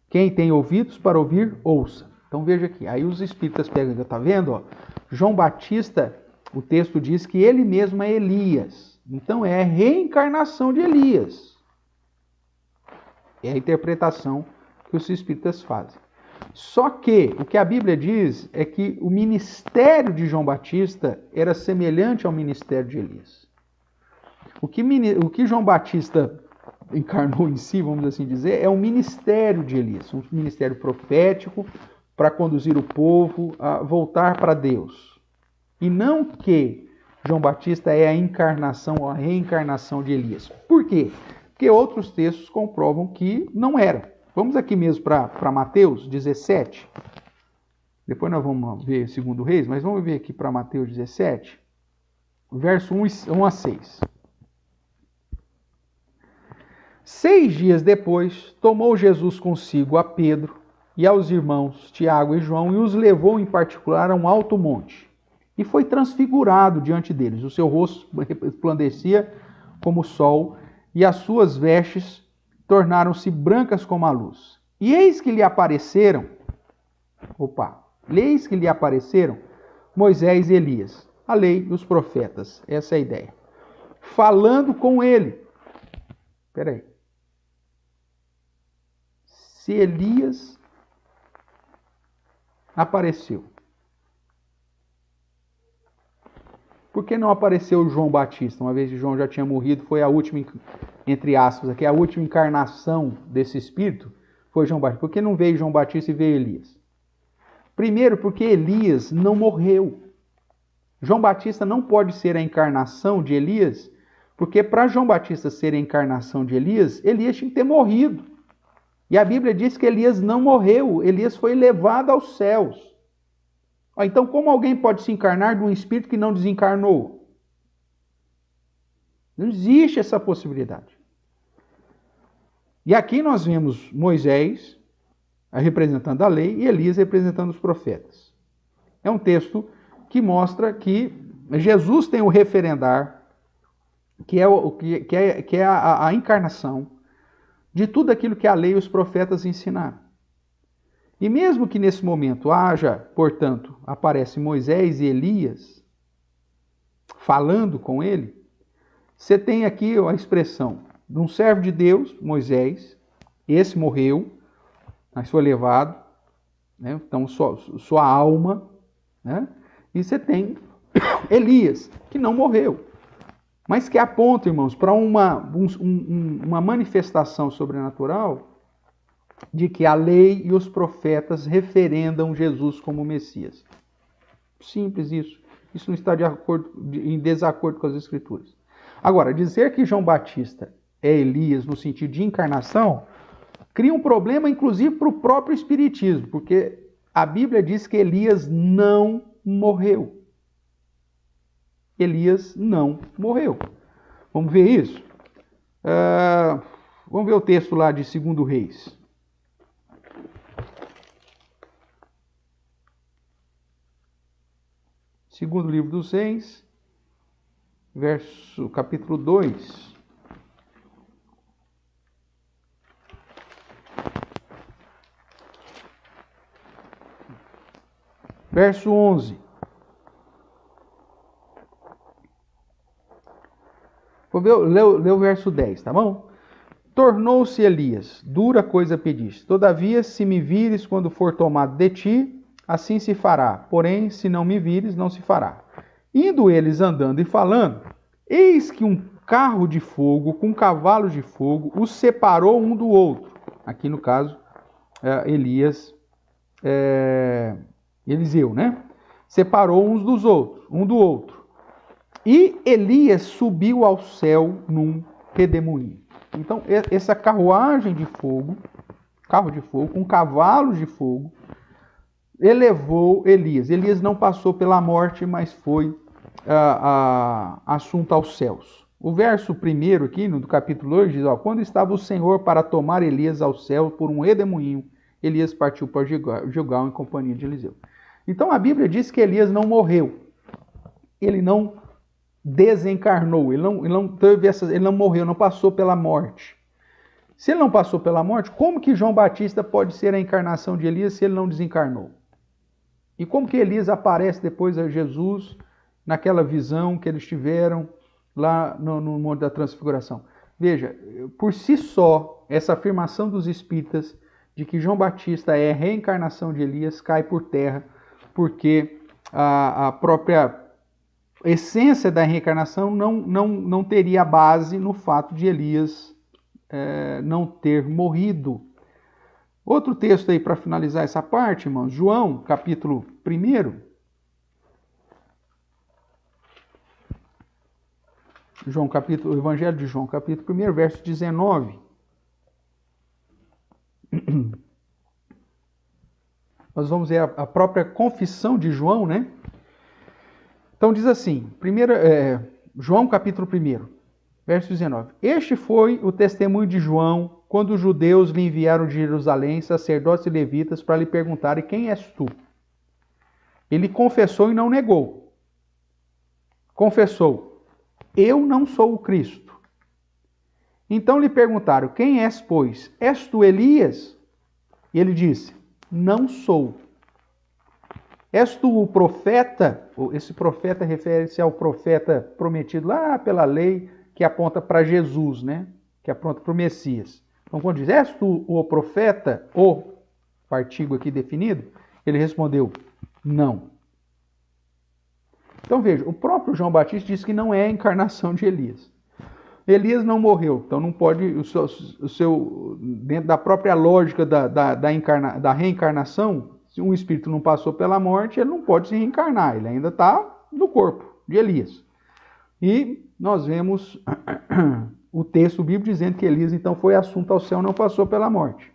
Quem tem ouvidos para ouvir, ouça. Então, veja aqui. Aí os espíritas pegam, está vendo? Ó, João Batista, o texto diz que ele mesmo é Elias. Então é a reencarnação de Elias. É a interpretação que os espíritas fazem. Só que o que a Bíblia diz é que o ministério de João Batista era semelhante ao ministério de Elias. O que João Batista encarnou em si, vamos assim dizer, é o ministério de Elias. Um ministério profético para conduzir o povo a voltar para Deus. E não que João Batista é a encarnação ou a reencarnação de Elias. Por quê? Porque outros textos comprovam que não era. Vamos aqui mesmo para Mateus 17. Depois nós vamos ver 2 Reis, mas vamos ver aqui para Mateus 17, verso 1 a 6. 6 dias depois, tomou Jesus consigo a Pedro e aos irmãos Tiago e João e os levou em particular a um alto monte. E foi transfigurado diante deles. O seu rosto resplandecia como o sol e as suas vestes tornaram-se brancas como a luz. E eis que lhe apareceram, eis que lhe apareceram Moisés e Elias, a lei e os profetas, essa é a ideia, falando com ele. Espera aí. Se Elias apareceu, por que não apareceu João Batista? Uma vez que João já tinha morrido, foi a última, entre aspas, aqui, a última encarnação desse Espírito, foi João Batista. Por que não veio João Batista e veio Elias? Primeiro, porque Elias não morreu. João Batista não pode ser a encarnação de Elias, porque para João Batista ser a encarnação de Elias, Elias tinha que ter morrido. E a Bíblia diz que Elias não morreu, Elias foi levado aos céus. Então, como alguém pode se encarnar de um espírito que não desencarnou? Não existe essa possibilidade. E aqui nós vemos Moisés representando a lei e Elias representando os profetas. É um texto que mostra que Jesus tem o referendar, que é a encarnação de tudo aquilo que a lei e os profetas ensinaram. E mesmo que nesse momento haja, portanto, aparece Moisés e Elias falando com ele, você tem aqui a expressão de um servo de Deus, Moisés, esse morreu, mas foi levado, né? Então sua alma, né? E você tem Elias, que não morreu, mas que aponta, irmãos, para uma manifestação sobrenatural de que a lei e os profetas referendam Jesus como Messias. Simples isso. Isso não está em desacordo com as Escrituras. Agora, dizer que João Batista é Elias no sentido de encarnação cria um problema, inclusive, para o próprio Espiritismo, porque a Bíblia diz que Elias não morreu. Elias não morreu. Vamos ver isso? Vamos ver o texto lá de 2 Reis. Segundo livro dos Reis, capítulo 2. Verso 11. Vou ler o verso 10, tá bom? Tornou-se Elias, dura coisa pediste. Todavia, se me vires quando for tomado de ti, assim se fará. Porém, se não me vires, não se fará. Indo eles andando e falando, eis que um carro de fogo com cavalos de fogo os separou um do outro. Aqui no caso, Eliseu, né? Separou um do outro. E Elias subiu ao céu num redemoinho. Então, essa carruagem de fogo, carro de fogo, com cavalos de fogo, elevou Elias. Elias não passou pela morte, mas foi assunto aos céus. O verso 1 aqui, do capítulo 2, diz, quando estava o Senhor para tomar Elias ao céu por um redemoinho, Elias partiu para Gilgal em companhia de Eliseu. Então a Bíblia diz que Elias não morreu. Ele não desencarnou, ele não morreu, não passou pela morte. Se ele não passou pela morte, como que João Batista pode ser a encarnação de Elias se ele não desencarnou? E como que Elias aparece depois a Jesus naquela visão que eles tiveram lá no Monte da Transfiguração? Veja, por si só, essa afirmação dos espíritas de que João Batista é a reencarnação de Elias cai por terra, porque a própria essência da reencarnação não teria base no fato de Elias não ter morrido. Outro texto aí para finalizar essa parte, irmãos, João, capítulo 1. O Evangelho de João, capítulo 1, verso 19. Nós vamos ver a própria confissão de João, né? Então diz assim, João capítulo 1, verso 19. Este foi o testemunho de João, quando os judeus lhe enviaram de Jerusalém sacerdotes e levitas para lhe perguntarem, quem és tu? Ele confessou e não negou. Confessou, eu não sou o Cristo. Então lhe perguntaram: quem és, pois? És tu Elias? E ele disse: não sou. És tu o profeta? Esse profeta refere-se ao profeta prometido lá pela lei, que aponta para Jesus, né? Que aponta para o Messias. Então, quando diz: és tu o profeta, o artigo aqui definido, ele respondeu: não. Então veja, o próprio João Batista diz que não é a encarnação de Elias. Elias não morreu, então não pode, dentro da própria lógica da reencarnação, se um espírito não passou pela morte, ele não pode se reencarnar, ele ainda está no corpo de Elias. E nós vemos o texto bíblico dizendo que Elias então foi assunto ao céu, não passou pela morte.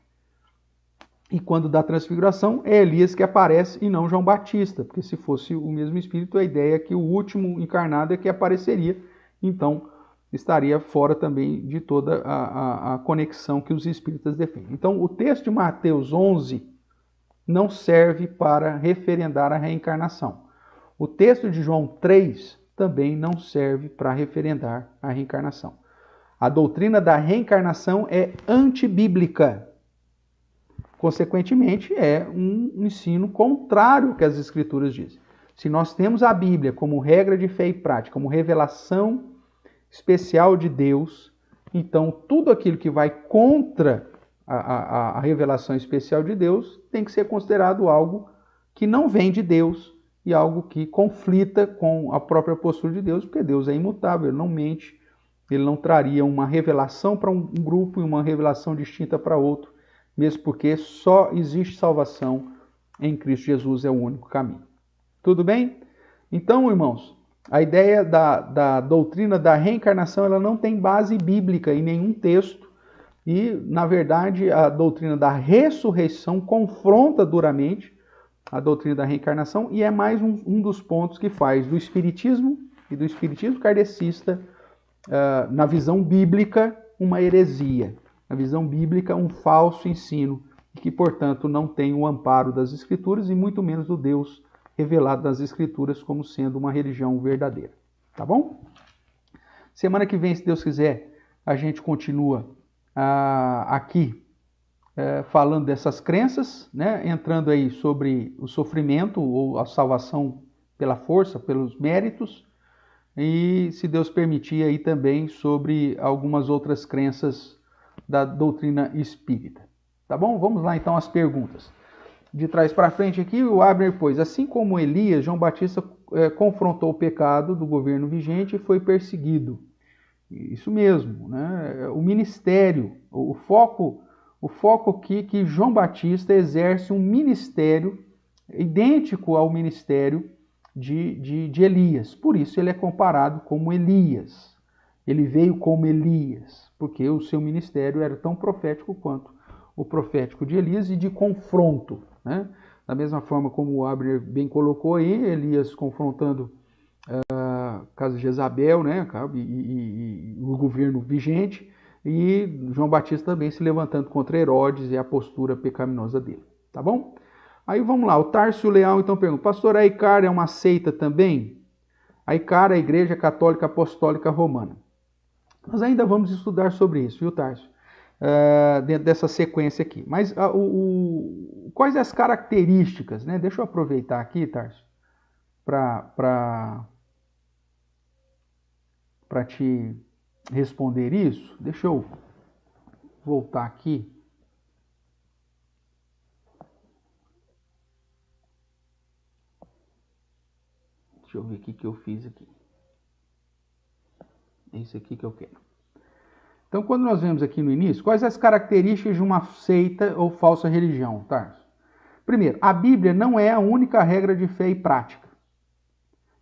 E quando dá transfiguração, é Elias que aparece e não João Batista, porque se fosse o mesmo espírito, a ideia é que o último encarnado é que apareceria, então estaria fora também de toda a conexão que os espíritas defendem. Então, o texto de Mateus 11 não serve para referendar a reencarnação. O texto de João 3 também não serve para referendar a reencarnação. A doutrina da reencarnação é antibíblica. Consequentemente, é um ensino contrário ao que as Escrituras dizem. Se nós temos a Bíblia como regra de fé e prática, como revelação especial de Deus, então tudo aquilo que vai contra a revelação especial de Deus tem que ser considerado algo que não vem de Deus e algo que conflita com a própria postura de Deus, porque Deus é imutável, ele não mente, ele não traria uma revelação para um grupo e uma revelação distinta para outro, mesmo porque só existe salvação em Cristo Jesus, é o único caminho. Tudo bem? Então, irmãos, a ideia da doutrina da reencarnação ela não tem base bíblica em nenhum texto e, na verdade, a doutrina da ressurreição confronta duramente a doutrina da reencarnação e é mais um dos pontos que faz do espiritismo e do espiritismo kardecista, na visão bíblica, uma heresia. Na visão bíblica, um falso ensino que, portanto, não tem o amparo das Escrituras e muito menos do Deus revelado nas Escrituras como sendo uma religião verdadeira. Tá bom? Semana que vem, se Deus quiser, a gente continua aqui falando dessas crenças, né? Entrando aí sobre o sofrimento ou a salvação pela força, pelos méritos, e, se Deus permitir, aí também sobre algumas outras crenças da doutrina espírita. Tá bom? Vamos lá então às perguntas. De trás para frente aqui, o Abner pôs: assim como Elias, João Batista confrontou o pecado do governo vigente e foi perseguido. Isso mesmo, né? O ministério, o foco aqui que João Batista exerce um ministério idêntico ao ministério de Elias. Por isso ele é comparado como Elias. Ele veio como Elias, porque o seu ministério era tão profético quanto o profético de Elias e de confronto, né? Da mesma forma como o Abner bem colocou aí, Elias confrontando a casa de Jezabel, né? E o governo vigente, e João Batista também se levantando contra Herodes e a postura pecaminosa dele. Tá bom? Aí vamos lá, o Tárcio Leal então pergunta: pastor, a ICAR é uma seita também? A ICAR é a Igreja Católica Apostólica Romana. Nós ainda vamos estudar sobre isso, viu, Tárcio? Dentro dessa sequência aqui. Mas quais as características, né? Deixa eu aproveitar aqui, Tárcio, para te responder isso. Deixa eu voltar aqui. Deixa eu ver o que eu fiz aqui. É isso aqui que eu quero. Então, quando nós vemos aqui no início, quais as características de uma seita ou falsa religião, Tarso? Primeiro, a Bíblia não é a única regra de fé e prática.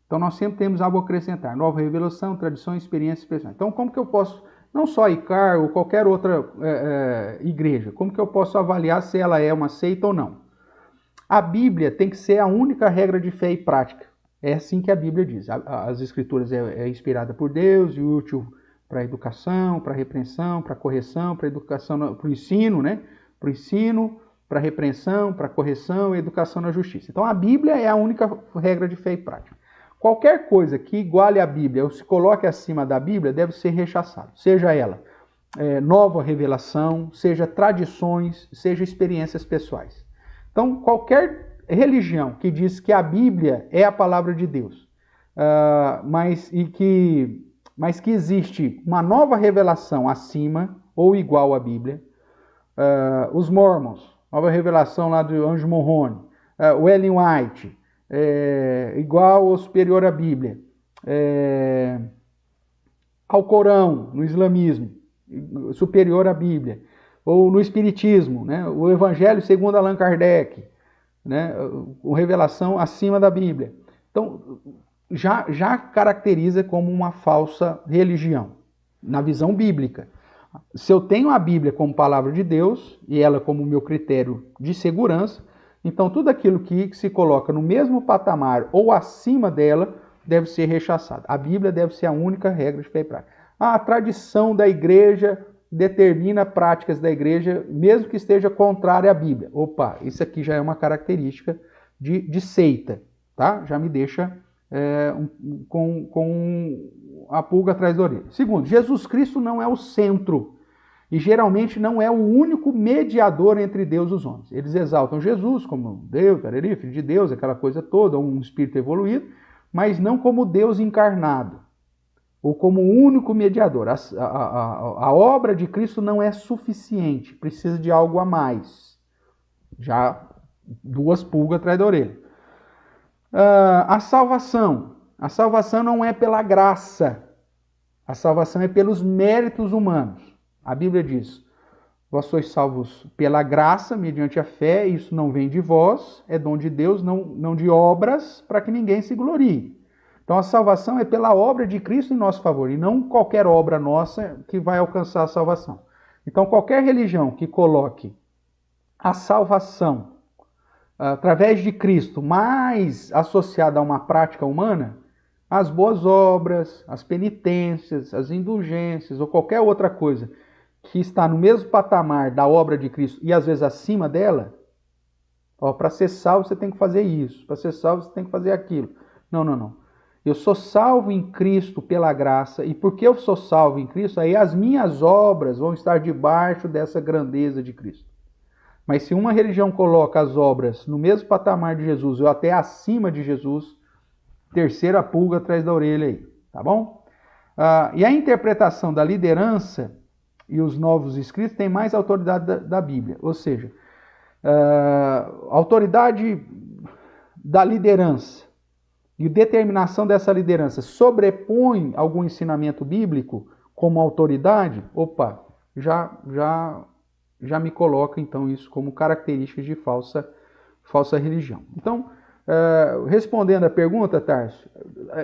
Então, nós sempre temos algo a acrescentar. Nova revelação, tradição, experiência e expressão. Então, como que eu posso, não só a ICAR ou qualquer outra igreja, como que eu posso avaliar se ela é uma seita ou não? A Bíblia tem que ser a única regra de fé e prática. É assim que a Bíblia diz. As Escrituras é inspirada por Deus e útil para a educação, para a repreensão, para a correção, para a educação, para o ensino, né? Para o ensino, para a repreensão, para a correção e educação na justiça. Então a Bíblia é a única regra de fé e prática. Qualquer coisa que iguale a Bíblia ou se coloque acima da Bíblia deve ser rechaçado. Seja ela nova revelação, seja tradições, seja experiências pessoais. Então, qualquer religião que diz que a Bíblia é a palavra de Deus, mas que existe uma nova revelação acima ou igual à Bíblia, os Mormons, nova revelação lá do Anjo Morrone, o Ellen White, igual ou superior à Bíblia, ao Corão, no islamismo, superior à Bíblia, ou no Espiritismo, né, o Evangelho segundo Allan Kardec, né, com revelação acima da Bíblia. Então, já caracteriza como uma falsa religião, na visão bíblica. Se eu tenho a Bíblia como palavra de Deus, e ela como meu critério de segurança, então tudo aquilo que se coloca no mesmo patamar ou acima dela deve ser rechaçado. A Bíblia deve ser a única regra de fé e prática. A tradição da igreja determina práticas da igreja, mesmo que esteja contrária à Bíblia. Opa, isso aqui já é uma característica de seita, tá? Já me deixa com a pulga atrás da orelha. Segundo, Jesus Cristo não é o centro e geralmente não é o único mediador entre Deus e os homens. Eles exaltam Jesus como Deus, filho de Deus, aquela coisa toda, um espírito evoluído, mas não como Deus encarnado, ou como único mediador. A obra de Cristo não é suficiente, precisa de algo a mais. Já duas pulgas atrás da orelha. A salvação não é pela graça, a salvação é pelos méritos humanos. A Bíblia diz: vós sois salvos pela graça, mediante a fé, isso não vem de vós, é dom de Deus, não de obras, para que ninguém se glorie. Então a salvação é pela obra de Cristo em nosso favor, e não qualquer obra nossa que vai alcançar a salvação. Então qualquer religião que coloque a salvação através de Cristo, mais associada a uma prática humana, as boas obras, as penitências, as indulgências ou qualquer outra coisa que está no mesmo patamar da obra de Cristo e às vezes acima dela, para ser salvo você tem que fazer isso, para ser salvo você tem que fazer aquilo. Não. Eu sou salvo em Cristo pela graça, e porque eu sou salvo em Cristo, aí as minhas obras vão estar debaixo dessa grandeza de Cristo. Mas se uma religião coloca as obras no mesmo patamar de Jesus, ou até acima de Jesus, terceira pulga atrás da orelha aí, tá bom? E a interpretação da liderança e os novos escritos tem mais autoridade da Bíblia, ou seja, a autoridade da liderança e determinação dessa liderança sobrepõe algum ensinamento bíblico como autoridade, já me coloca então isso como características de falsa religião. Então, respondendo a pergunta, Tarso,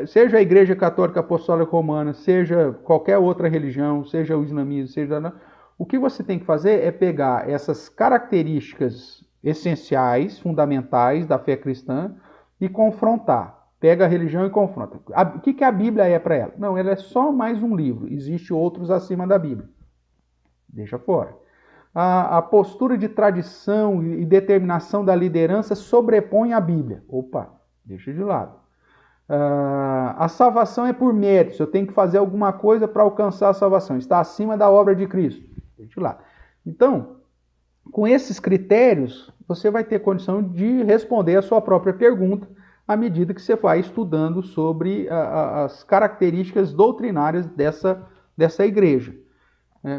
seja a Igreja Católica Apostólica Romana, seja qualquer outra religião, seja o islamismo, o que você tem que fazer é pegar essas características essenciais, fundamentais da fé cristã e confrontar. Pega a religião e confronta. O que a Bíblia é para ela? Não, ela é só mais um livro. Existem outros acima da Bíblia. Deixa fora. A postura de tradição e determinação da liderança sobrepõe a Bíblia. Deixa de lado. A salvação é por méritos. Eu tenho que fazer alguma coisa para alcançar a salvação. Está acima da obra de Cristo. Deixa de lado. Então, com esses critérios, você vai ter condição de responder a sua própria pergunta à medida que você vai estudando sobre as características doutrinárias dessa igreja.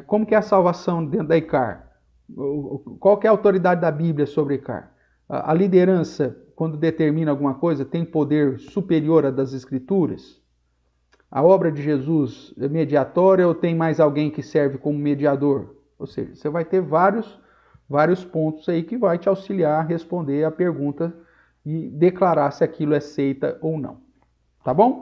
Como que é a salvação dentro da ICAR? Qual que é a autoridade da Bíblia sobre a ICAR? A liderança, quando determina alguma coisa, tem poder superior à das Escrituras? A obra de Jesus é mediatória ou tem mais alguém que serve como mediador? Ou seja, você vai ter vários pontos aí que vai te auxiliar a responder a pergunta e declarar se aquilo é seita ou não. Tá bom?